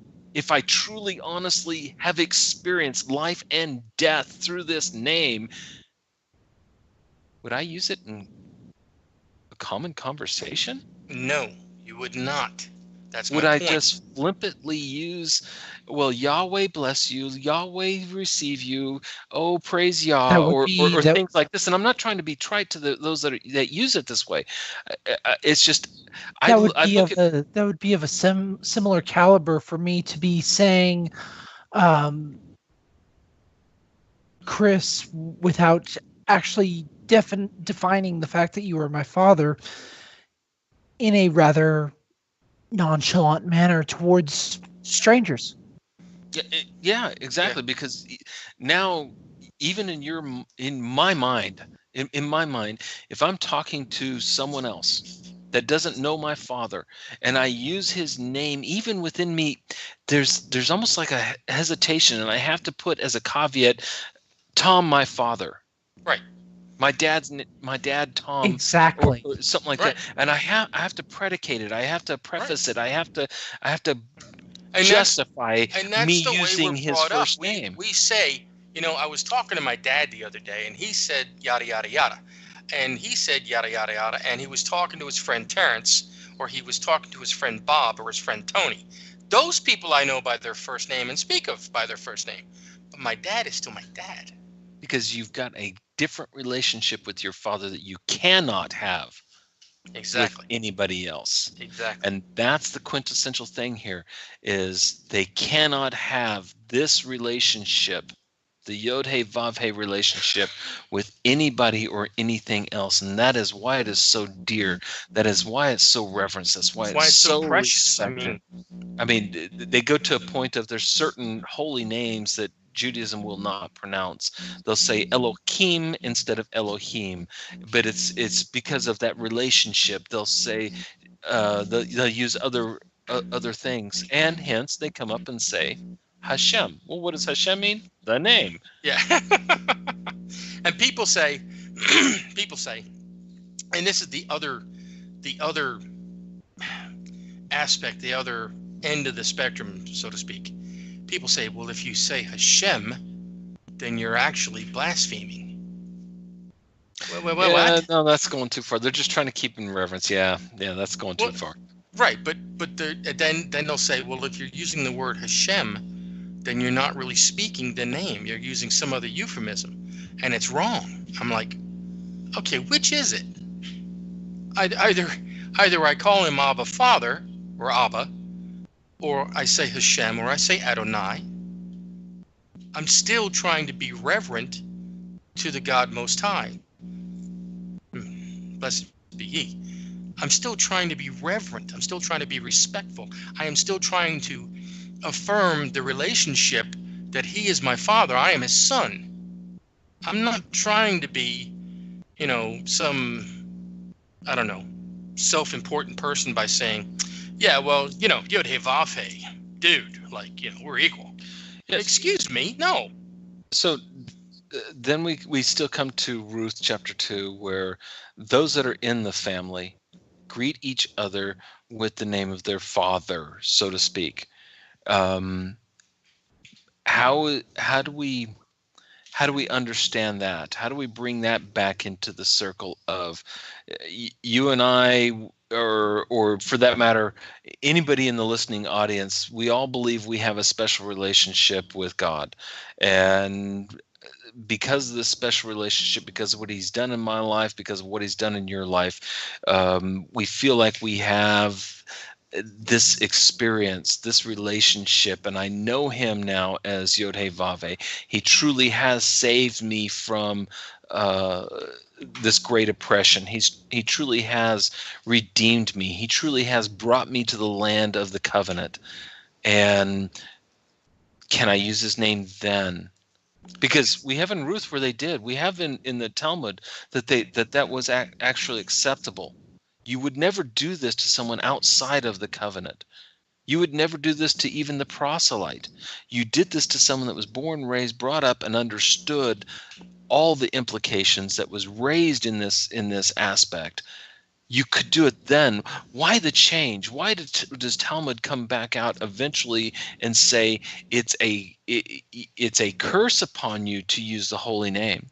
Speaker 3: I truly, honestly have experienced life and death through this name, would I use it in a common conversation?
Speaker 1: No, you would not. That's my
Speaker 3: Would I
Speaker 1: point.
Speaker 3: just flippantly use, well, Yahweh bless you, Yahweh receive you, oh, praise Yah, or things like this? And I'm not trying to be trite to those that use it this way. It's just,
Speaker 2: that would be of a similar caliber for me to be saying, Chris, without actually defining the fact that you are my father in a rather nonchalant manner towards strangers.
Speaker 3: Yeah, exactly. Yeah. Because now, even in my mind, if I'm talking to someone else that doesn't know my father, and I use his name, even within me, there's almost like a hesitation, and I have to put as a caveat, Tom, my father.
Speaker 1: Right.
Speaker 3: My dad, Tom,
Speaker 2: exactly,
Speaker 3: or something like that, and I have to predicate it. I have to preface it. I have to justify me using his first name.
Speaker 1: We say, I was talking to my dad the other day, and he said yada yada yada, and he said yada yada yada, and he was talking to his friend Terrence, or he was talking to his friend Bob, or his friend Tony. Those people I know by their first name and speak of by their first name, but my dad is still my dad.
Speaker 3: Because you've got a different relationship with your father that you cannot have with anybody else.
Speaker 1: Exactly.
Speaker 3: And that's the quintessential thing here, is they cannot have this relationship, the Yod-He Vav-He relationship, with anybody or anything else. And that is why it is so dear. That is why it's so reverenced. That's why it's so
Speaker 1: precious.
Speaker 3: Respected. I mean, they go to a point of there's certain holy names that Judaism will not pronounce. They'll say Elohim instead of Elohim, but it's because of that relationship. They'll say they'll use other things, and hence they come up and say Hashem. Well, what does Hashem mean? The name.
Speaker 1: Yeah. And people say, and this is the other aspect, the other end of the spectrum, so to speak. People say, well, if you say Hashem, then you're actually blaspheming.
Speaker 3: What? No, that's going too far. They're just trying to keep in reverence. Yeah, that's going too far.
Speaker 1: Right, but then they'll say, well, if you're using the word Hashem, then you're not really speaking the name. You're using some other euphemism, and it's wrong. I'm like, okay, which is it? Either I call him Abba Father, or Abba, or I say Hashem, or I say Adonai. I'm still trying to be reverent to the God Most High. Blessed be He. I'm still trying to be reverent. I'm still trying to be respectful. I am still trying to affirm the relationship that He is my Father. I am His Son. I'm not trying to be, some, I don't know, self-important person by saying, yeah, well, Yod-He Vav-He, dude, we're equal. Yes. Excuse me, no.
Speaker 3: So then we still come to Ruth chapter 2, where those that are in the family greet each other with the name of their father, so to speak. How do we understand that? How do we bring that back into the circle of you and I, or for that matter, anybody in the listening audience? We all believe we have a special relationship with God, and because of this special relationship, because of what He's done in my life, because of what He's done in your life, we feel like we have this experience, this relationship, and I know Him now as Yod-He Vav-He. He truly has saved me from this great oppression. He truly has redeemed me. He truly has brought me to the land of the covenant. And can I use His name then? Because we have in Ruth where they did. We have in the Talmud that was actually acceptable. You would never do this to someone outside of the covenant. You would never do this to even the proselyte. You did this to someone that was born, raised, brought up, and understood all the implications, that was raised in this aspect. You could do it then. Why the change? Why does Talmud come back out eventually and say it's a curse upon you to use the holy name?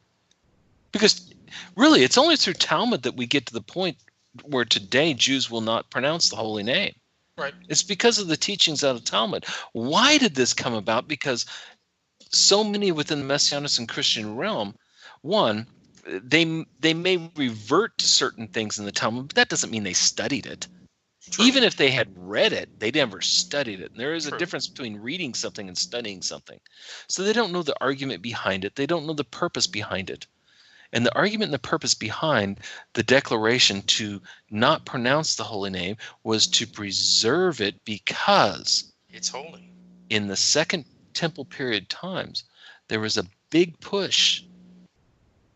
Speaker 3: Because really, it's only through Talmud that we get to the point where today Jews will not pronounce the holy name.
Speaker 1: Right.
Speaker 3: It's because of the teachings out of Talmud. Why did this come about? Because so many within the Messianic and Christian realm, one, they may revert to certain things in the Talmud, but that doesn't mean they studied it.
Speaker 1: True.
Speaker 3: Even if they had read it, they never studied it. And there is
Speaker 1: True.
Speaker 3: a difference between reading something and studying something. So they don't know the argument behind it. They don't know the purpose behind it. And the argument and the purpose behind the declaration to not pronounce the holy name was to preserve it, because
Speaker 1: it's holy.
Speaker 3: In the Second Temple period times, there was a big push,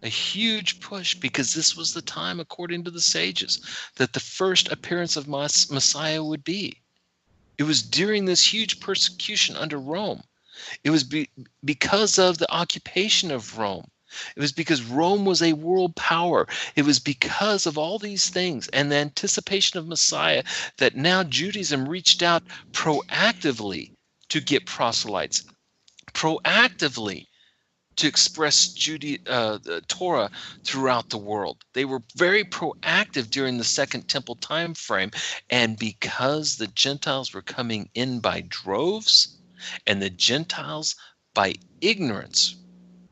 Speaker 3: a huge push, because this was the time, according to the sages, that the first appearance of Messiah would be. It was during this huge persecution under Rome. It was because of the occupation of Rome. It was because Rome was a world power. It was because of all these things and the anticipation of Messiah that now Judaism reached out proactively to get proselytes, proactively to express Torah throughout the world. They were very proactive during the Second Temple time frame, and because the Gentiles were coming in by droves, and the Gentiles by ignorance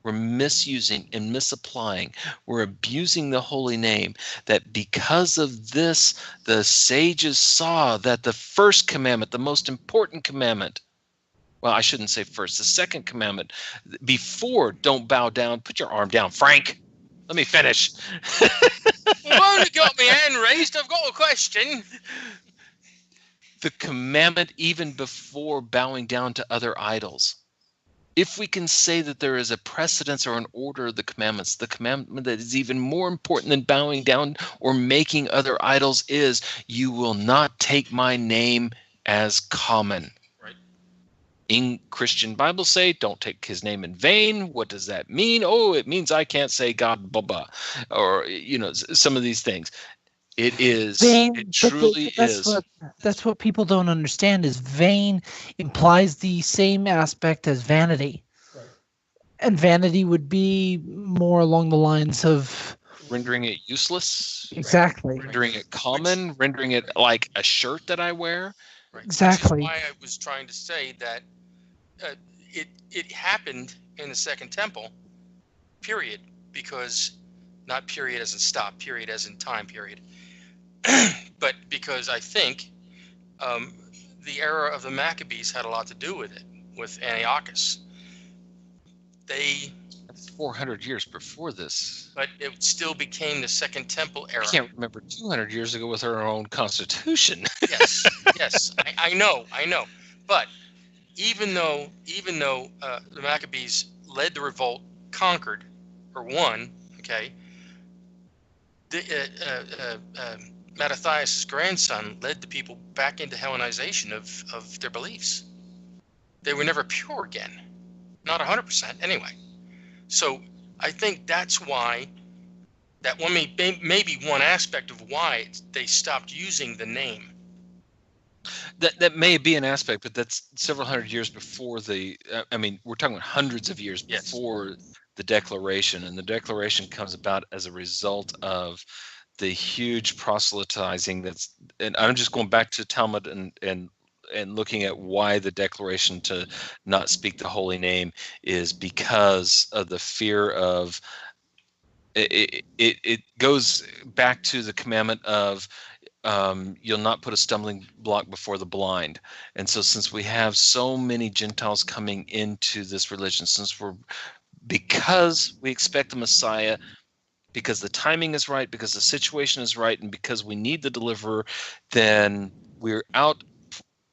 Speaker 3: were misusing and misapplying, were abusing the holy name, that because of this, the sages saw that the first commandment, the most important commandment, well, I shouldn't say first, the second commandment, before don't bow down, put your arm down, Frank. Let me finish.
Speaker 1: You've only got my hand raised. I've got a question.
Speaker 3: The commandment even before bowing down to other idols. If we can say that there is a precedence or an order of the commandments, the commandment that is even more important than bowing down or making other idols is, you will not take my name as common.
Speaker 1: Right.
Speaker 3: In Christian Bible say, don't take his name in vain. What does that mean? Oh, it means I can't say God, blah, blah, or, some of these things. It is.
Speaker 2: Vain,
Speaker 3: it truly is.
Speaker 2: That's what people don't understand is vain implies the same aspect as vanity. Right. And vanity would be more along the lines of
Speaker 3: rendering it useless.
Speaker 2: Exactly.
Speaker 3: Rendering it common, rendering it like a shirt that I wear.
Speaker 1: Right.
Speaker 2: Exactly.
Speaker 1: Which is why I was trying to say that it happened in the Second Temple, period, because not period as in stop, period as in time period. But because I think the era of the Maccabees had a lot to do with it, with Antiochus.
Speaker 3: That's 400 years before this.
Speaker 1: But it still became the Second Temple era.
Speaker 3: I can't remember 200 years ago with our own constitution.
Speaker 1: Yes, I know. But even though the Maccabees led the revolt, conquered, or won, okay, Mattathias' grandson led the people back into Hellenization of their beliefs. They were never pure again. Not 100% anyway. So I think that's why, that one maybe one aspect of why they stopped using the name.
Speaker 3: That may be an aspect, but that's several hundred years before we're talking about hundreds of years before the declaration, and the declaration comes about as a result of the huge proselytizing and I'm just going back to Talmud and looking at why the declaration to not speak the holy name is because of the fear of it goes back to the commandment of you'll not put a stumbling block before the blind. And so since we have so many Gentiles coming into this religion, because we expect the Messiah, because the timing is right, because the situation is right, and because we need the deliverer, then we're out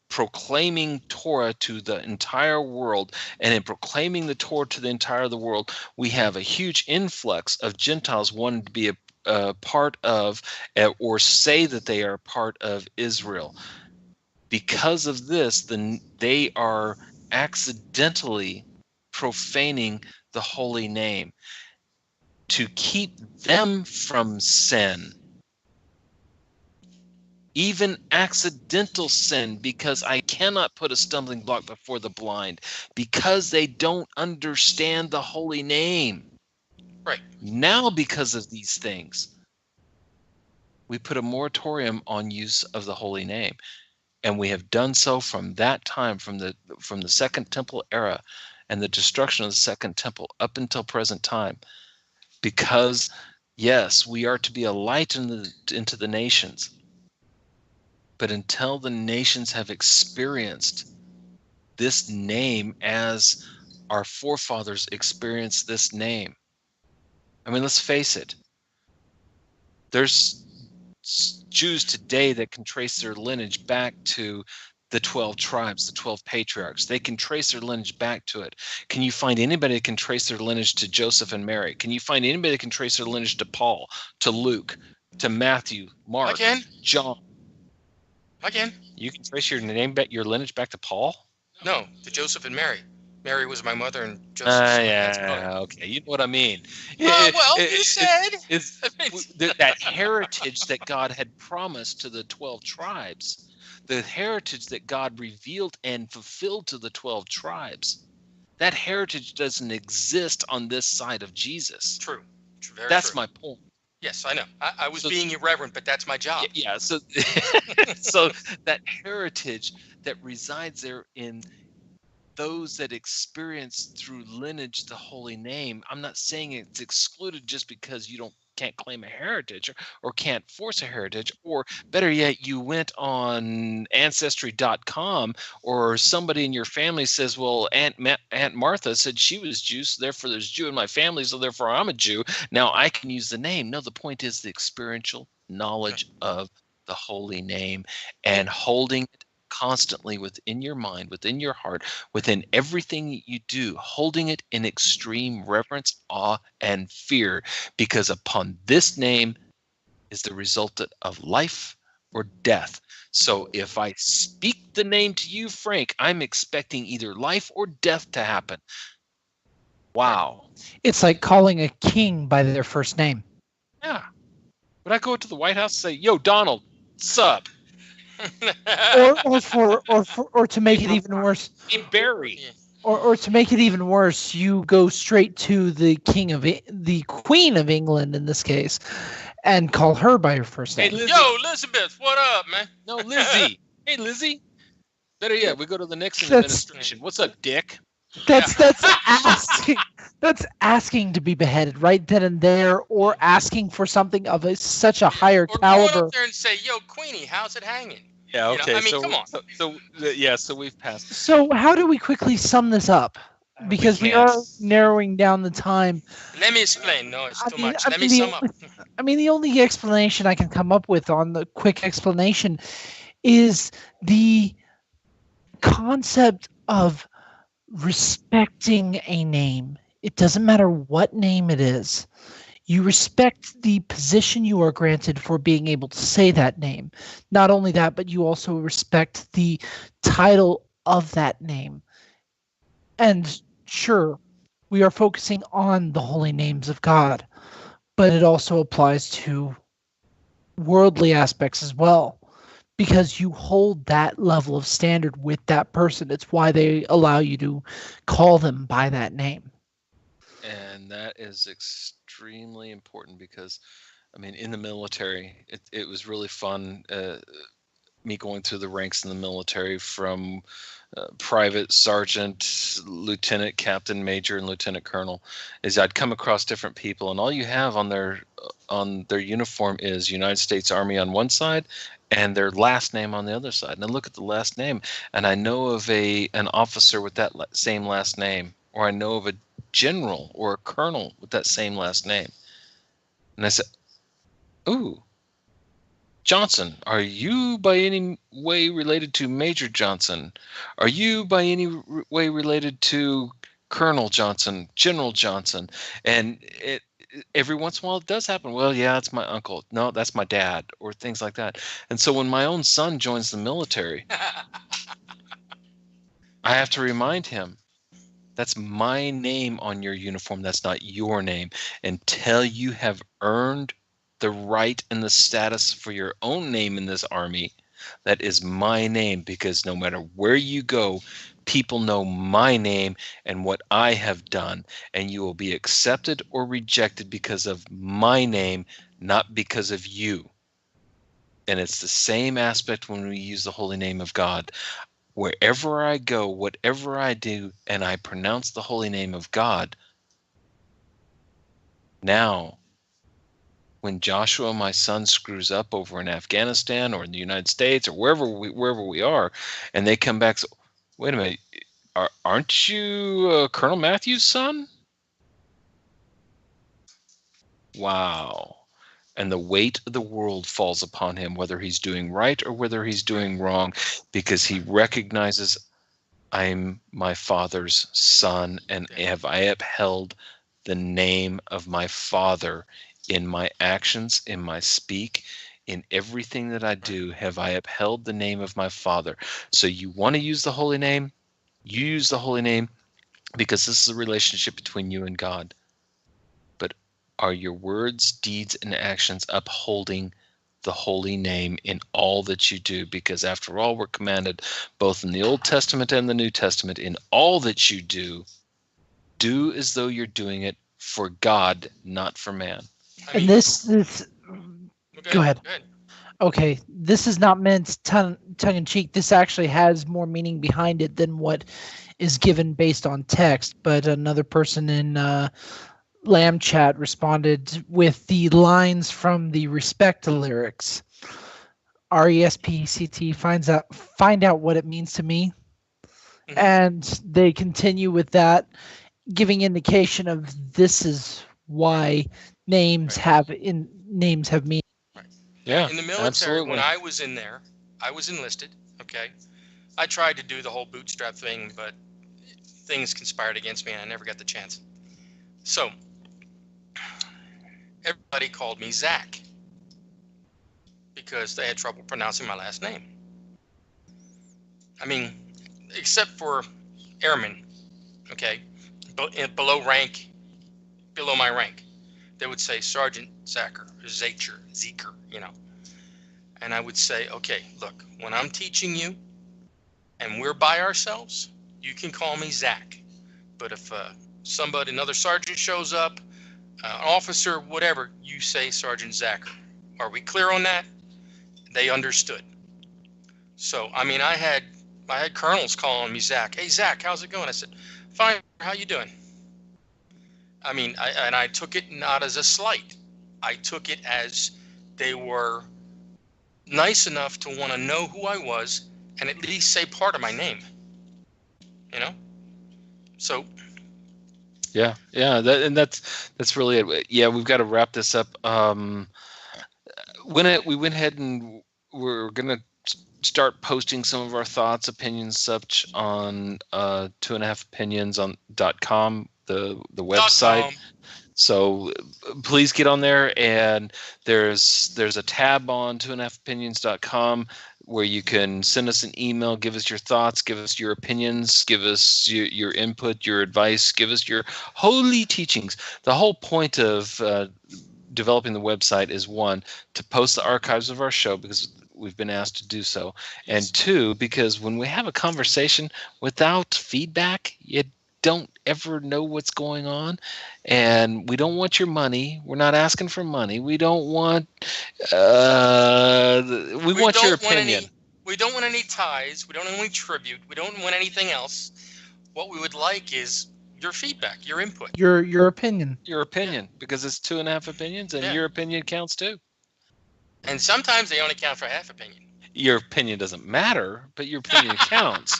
Speaker 3: proclaiming Torah to the entire world, and in proclaiming the Torah to the entire of the world, we have a huge influx of Gentiles wanting to be a part of, or say that they are part of Israel. Because of this, then they are accidentally profaning the holy name. To keep them from sin, even accidental sin, because I cannot put a stumbling block before the blind, because they don't understand the holy name.
Speaker 1: Right.
Speaker 3: Now, because of these things, we put a moratorium on use of the holy name. And we have done so from that time, from the Second Temple era and the destruction of the Second Temple up until present time. Because, yes, we are to be a light into the nations. But until the nations have experienced this name as our forefathers experienced this name. I mean, let's face it. There's Jews today that can trace their lineage back to the 12 tribes, the 12 patriarchs. They can trace their lineage back to it. Can you find anybody that can trace their lineage to Joseph and Mary? Can you find anybody that can trace their lineage to Paul, to Luke, to Matthew, Mark, John?
Speaker 1: I can.
Speaker 3: You can trace your lineage back to Paul?
Speaker 1: No, to Joseph and Mary. Mary was my mother, and Joseph.
Speaker 3: Okay, you know what I mean.
Speaker 1: You said
Speaker 3: that heritage that God had promised to the 12 tribes, the heritage that God revealed and fulfilled to the 12 tribes. That heritage doesn't exist on this side of Jesus.
Speaker 1: True.
Speaker 3: That's my point.
Speaker 1: Yes, I know. I was being irreverent, but that's my job.
Speaker 3: Yeah. So, so that heritage that resides there in those that experience through lineage the holy name, I'm not saying it's excluded just because you can't claim a heritage or can't force a heritage, or better yet, you went on Ancestry.com, or somebody in your family says, well, Aunt Martha said she was Jew, so therefore there's Jew in my family, so therefore I'm a Jew. Now I can use the name. No, the point is the experiential knowledge of the holy name and holding it constantly within your mind, within your heart, within everything you do, holding it in extreme reverence, awe, and fear, because upon this name is the resultant of life or death. So if I speak the name to you, Frank, I'm expecting either life or death to happen. Wow.
Speaker 2: It's like calling a king by their first name.
Speaker 3: Yeah. Would I go to the White House and say, yo, Donald, sup?
Speaker 2: or to make it even worse,
Speaker 3: Barry.
Speaker 2: Or to make it even worse, you go straight to the the Queen of England in this case, and call her by her first name.
Speaker 3: Hey, Lizzie.
Speaker 1: Yo, Elizabeth, what up, man?
Speaker 3: No, Lizzie. Hey, Lizzie. Better yet, we go to the Nixon administration. What's up, Dick?
Speaker 2: That's asking. That's asking to be beheaded right then and there, or asking for something of such a higher caliber.
Speaker 1: Go up there and say, "Yo, Queenie, how's it hanging?"
Speaker 3: Yeah, okay.
Speaker 1: I mean, come on.
Speaker 3: So we've passed.
Speaker 2: So how do we quickly sum this up? Because we are narrowing down the time.
Speaker 1: Let me explain. No, it's too much. Let me sum up.
Speaker 2: I mean, the only explanation I can come up with on the quick explanation is the concept of respecting a name. It doesn't matter what name it is. You respect the position you are granted for being able to say that name. Not only that, but you also respect the title of that name. And sure, we are focusing on the holy names of God, but it also applies to worldly aspects as well, because you hold that level of standard with that person. It's why they allow you to call them by that name.
Speaker 3: And that is extremely important because, I mean, in the military, it was really fun, me going through the ranks in the military from private, sergeant, lieutenant, captain, major, and lieutenant colonel, is I'd come across different people, and all you have on their uniform is United States Army on one side and their last name on the other side. And I look at the last name, and I know of an officer with that same last name, or I know of a general or a colonel with that same last name. And I said, ooh, Johnson, are you by any way related to Major Johnson? Are you by any way related to Colonel Johnson, General Johnson? And every once in a while it does happen. Well, yeah, it's my uncle. No, that's my dad, or things like that. And so when my own son joins the military, I have to remind him, that's my name on your uniform. That's not your name. Until you have earned the right and the status for your own name in this army, that is my name, because no matter where you go, people know my name and what I have done, and you will be accepted or rejected because of my name, not because of you. And it's the same aspect when we use the holy name of God. Wherever I go, whatever I do, and I pronounce the holy name of God, now, when Joshua, my son, screws up over in Afghanistan or in the United States or wherever we are, and they come back, so, wait a minute, aren't you Colonel Matthews' son? Wow. And the weight of the world falls upon him, whether he's doing right or whether he's doing wrong, because he recognizes, I'm my father's son, and have I upheld the name of my father in my actions, in my speak, in everything that I do? Have I upheld the name of my father? So you want to use the holy name? You use the holy name because this is a relationship between you and God. But are your words, deeds, and actions upholding the holy name in all that you do? Because after all, we're commanded both in the Old Testament and the New Testament, in all that you do as though you're doing it for God, not for man.
Speaker 2: And this go ahead. Okay, this is not meant tongue in cheek. This actually has more meaning behind it than what is given based on text. But another person in Lamb Chat responded with the lines from the Respect lyrics. RESPECT find out what it means to me. Mm-hmm. And they continue with that, giving indication of this is why names have meaning.
Speaker 1: Right. Yeah, in the military, absolutely. When I was in there, I was enlisted. Okay, I tried to do the whole bootstrap thing, but things conspired against me, and I never got the chance. So everybody called me Zach because they had trouble pronouncing my last name. I mean, except for airmen, okay, below my rank, they would say Sergeant Zachor, or Zachor, you know. And I would say, okay, look, when I'm teaching you and we're by ourselves, you can call me Zach. But if another sergeant shows up, an officer, whatever, you say Sergeant Zachor. Are we clear on that? They understood. So, I mean, I had colonels calling me Zach. Hey, Zach, how's it going? I said, fine, how you doing? I mean, I took it not as a slight. I took it as they were nice enough to want to know who I was and at least say part of my name. You know? So.
Speaker 3: Yeah, that's really it. Yeah, we've got to wrap this up. We went ahead and we're gonna start posting some of our thoughts, opinions, such on 2.5opinions.com, the website. So please get on there, and there's a tab on 2.5opinions.com where you can send us an email, give us your thoughts, give us your opinions, give us your input, your advice, give us your holy teachings. The whole point of developing the website is, one, to post the archives of our show because we've been asked to do so, and two, because when we have a conversation without feedback, you don't ever know what's going on, and we don't want your money. We're not asking for money. We don't want we want your opinion.
Speaker 1: We don't want any ties. We don't want any tribute. We don't want anything else. What we would like is your feedback, your input,
Speaker 2: your opinion.
Speaker 3: Your opinion, because it's 2.5 opinions, and your opinion counts too.
Speaker 1: And sometimes they only count for half opinion.
Speaker 3: Your opinion doesn't matter, but your opinion counts.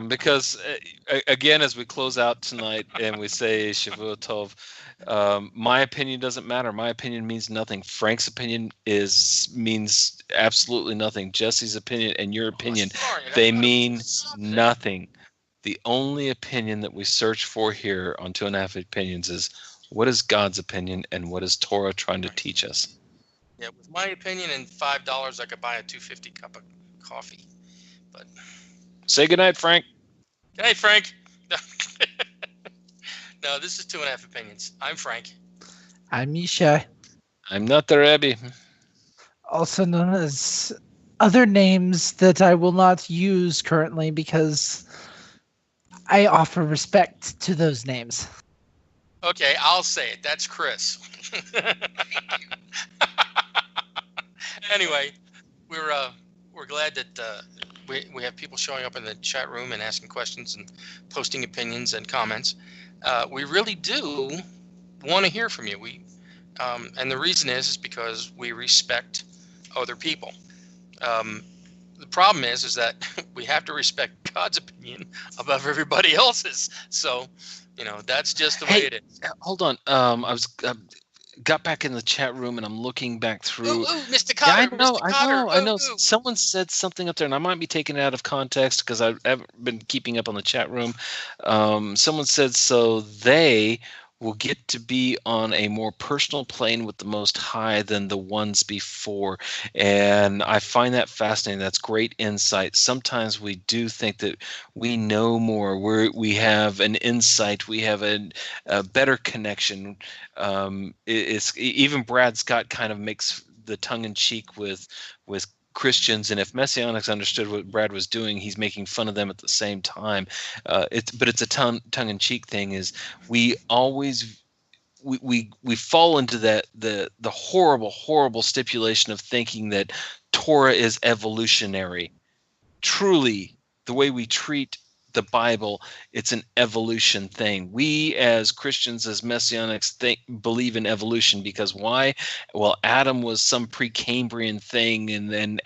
Speaker 3: Because again, as we close out tonight and we say Shavua Tov, my opinion doesn't matter. My opinion means nothing. Frank's opinion means absolutely nothing. Jesse's opinion and your opinion, they mean nothing. The only opinion that we search for here on 2.5 Opinions is, what is God's opinion and what is Torah trying to teach us?
Speaker 1: Yeah, with my opinion and $5, I could buy a $2.50 cup of coffee. But
Speaker 3: say goodnight, Frank.
Speaker 1: Good night, Frank. No, this is 2.5 Opinions. I'm Frank.
Speaker 2: I'm Yishai.
Speaker 3: I'm not the Rebbe.
Speaker 2: Also known as other names that I will not use currently because I offer respect to those names.
Speaker 1: Okay, I'll say it. That's Chris. Anyway, we're glad that we have people showing up in the chat room and asking questions and posting opinions and comments. We really do want to hear from you. And the reason is because we respect other people. The problem is that we have to respect God's opinion above everybody else's. So, that's just the way it is.
Speaker 3: Hold on. I got back in the chat room and I'm looking back through.
Speaker 1: Ooh, Mr. Cotter.
Speaker 3: Yeah, I know.
Speaker 1: Ooh.
Speaker 3: Someone said something up there, and I might be taking it out of context because I haven't been keeping up on the chat room. Someone said, so they will get to be on a more personal plane with the Most High than the ones before. And I find that fascinating. That's great insight. Sometimes we do think that we know more. We have an insight. We have a better connection. It's even Brad Scott kind of makes the tongue-in-cheek with Christians, and if Messianics understood what Brad was doing, he's making fun of them at the same time. But it's a tongue-in-cheek thing. Is we always we fall into the horrible stipulation of thinking that Torah is evolutionary. Truly, the way we treat the Bible, it's an evolution thing. We as Christians, as Messianics, believe in evolution because why? Well, Adam was some Precambrian thing, and then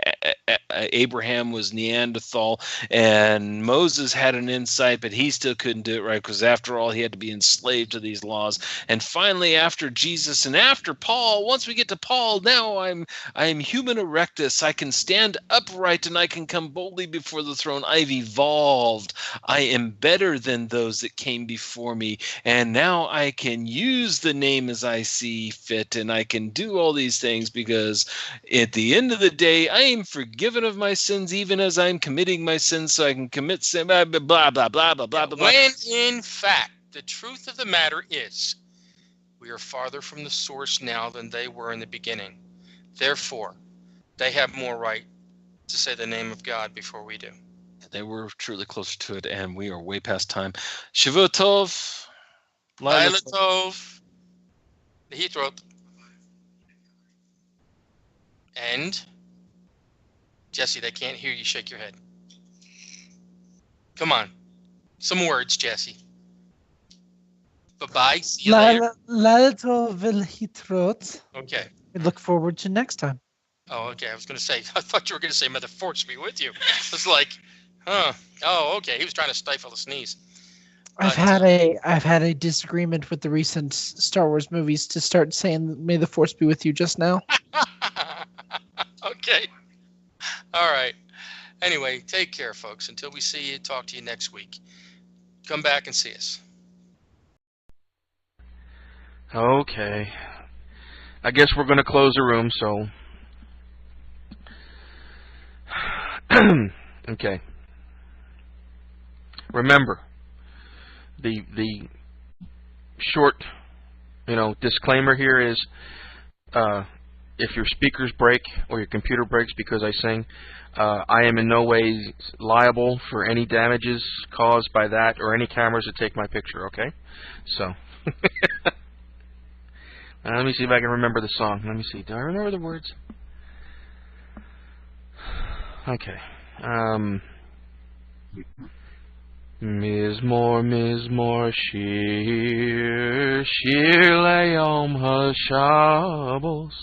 Speaker 3: Abraham was Neanderthal, and Moses had an insight, but he still couldn't do it right because after all, he had to be enslaved to these laws. And finally, after Jesus and after Paul, once we get to Paul, now I am human erectus. I can stand upright and I can come boldly before the throne. I've evolved. I am better than those that came before me, and now I can use the name as I see fit, and I can do all these things because at the end of the day, I am forgiven of my sins even as I'm committing my sins, so I can commit sin, blah, blah, blah, blah, blah, blah, blah, blah.
Speaker 1: When in fact, the truth of the matter is, we are farther from the source now than they were in the beginning. Therefore, they have more right to say the name of God before we do.
Speaker 3: They were truly closer to it, and we are way past time. Shavua Tov.
Speaker 1: Laila Tov. Lehitrot. And, Jesse, they can't hear you shake your head. Come on. Some words, Jesse. Bye-bye. See you later.
Speaker 2: Laila Tov Lehitrot.
Speaker 1: Okay.
Speaker 2: We look forward to next time.
Speaker 1: Oh, okay. I was going to say, I thought you were going to say, may the force be with you. I was like, huh. Oh, okay. He was trying to stifle a sneeze.
Speaker 2: I've had a disagreement with the recent Star Wars movies to start saying "May the Force be with you" just now.
Speaker 1: Okay. All right. Anyway, take care, folks. Until we see you, talk to you next week. Come back and see us.
Speaker 4: Okay. I guess we're going to close the room, so... Okay. Remember, the short, disclaimer here is, if your speakers break or your computer breaks because I sing, I am in no way liable for any damages caused by that or any cameras that take my picture, okay? So, let me see if I can remember the song. Let me see. Do I remember the words? Okay. Mizmor Shir, Shir Le'yom HaShabbos.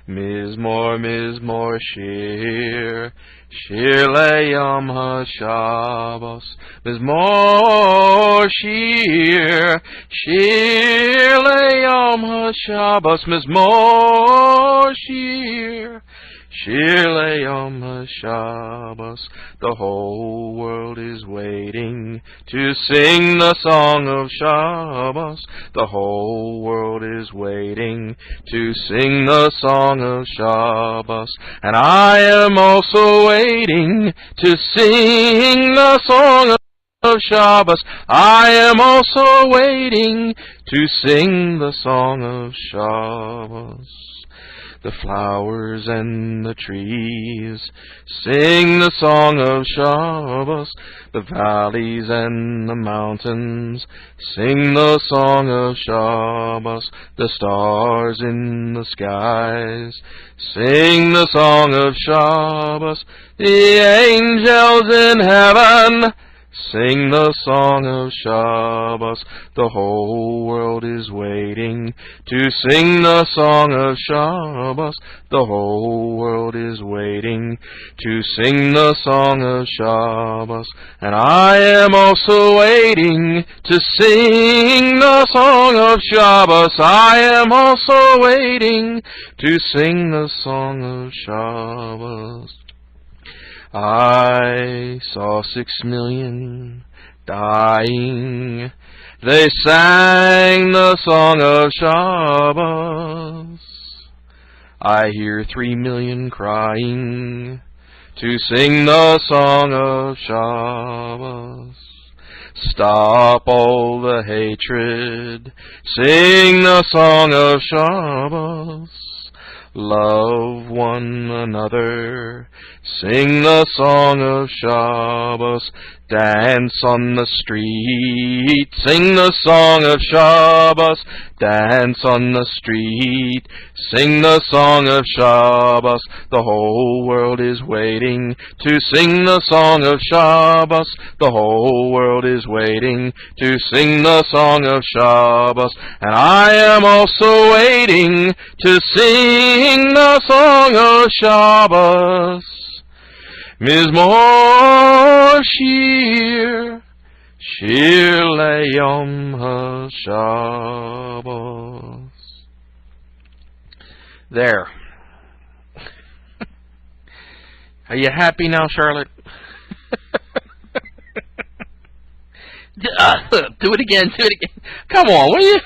Speaker 4: Mizmor Shir, Shir Le'yom HaShabbos. Mizmor Shir, Shir Le'yom HaShabbos. Mizmor Shir, Shir Le'yom HaShabbos. The whole world is waiting to sing the song of Shabbos. The whole world is waiting to sing the song of Shabbos. And I am also waiting to sing the song of Shabbos. I am also waiting to sing the song of Shabbos. The flowers and the trees sing the song of Shabbos. The valleys and the mountains sing the song of Shabbos. The stars in the skies sing the song of Shabbos. The angels in heaven sing the song of Shabbos. The whole world is waiting to sing the song of Shabbos. The whole world is waiting to sing the song of Shabbos. And I am also waiting to sing the song of Shabbos. I am also waiting to sing the song of Shabbos. I saw 6 million dying. They sang the song of Shabbos. I hear 3 million crying to sing the song of Shabbos. Stop all the hatred, sing the song of Shabbos. Love one another, sing the song of Shabbos. Dance on the street, sing the song of Shabbos. Dance on the street, sing the song of Shabbos. The whole world is waiting to sing the song of Shabbos. The whole world is waiting to sing the song of Shabbos. And I am also waiting to sing the song of Shabbos. Mizmor Shir, Shir Le'yom HaShabbos. There. Are you happy now, Charlotte? Do it again, do it again. Come on, will you?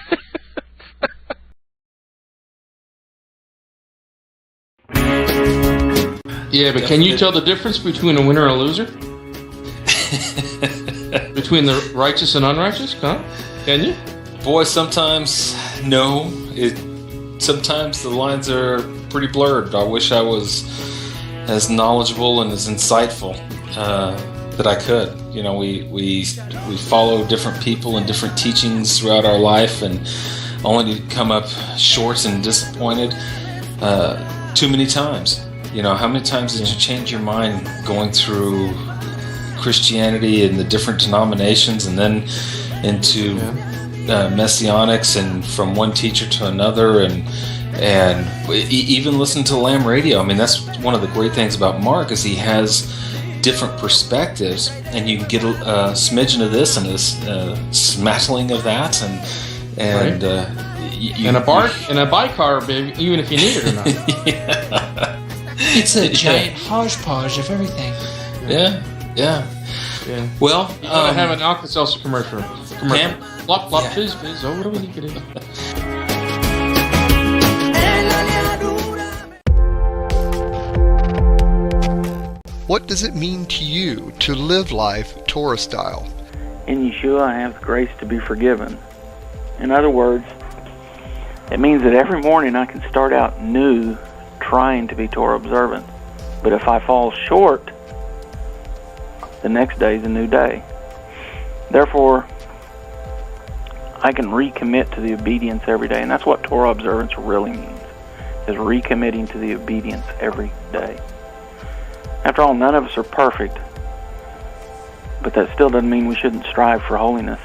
Speaker 5: Yeah, but can you tell the difference between a winner and a loser? Between the righteous and unrighteous? Huh? Can you?
Speaker 3: Boy, sometimes no. Sometimes the lines are pretty blurred. I wish I was as knowledgeable and as insightful that I could. You know, we follow different people and different teachings throughout our life, and only to come up short and disappointed too many times. You know, how many times did you change your mind going through Christianity and the different denominations, and then into Messianics, and from one teacher to another, and even listen to Lamb Radio. I mean, that's one of the great things about Mark, is he has different perspectives, and you can get a smidgen of this and a smattling of that, and
Speaker 5: right. And a bicar, baby, even if you need it or not.
Speaker 3: Yeah.
Speaker 6: It's a giant hodgepodge of everything.
Speaker 3: Yeah. Well,
Speaker 5: I have an Alka-Seltzer commercial.
Speaker 3: Pam?
Speaker 5: Flop, flop, fizz, fizz. Oh, what do we need to do?
Speaker 7: What does it mean to you to live life Torah style?
Speaker 8: In Yeshua, I have the grace to be forgiven. In other words, it means that every morning I can start out new, trying to be Torah observant. But if I fall short, the next day is a new day. Therefore, I can recommit to the obedience every day. And that's what Torah observance really means, is recommitting to the obedience every day. After all, none of us are perfect. But that still doesn't mean we shouldn't strive for holiness.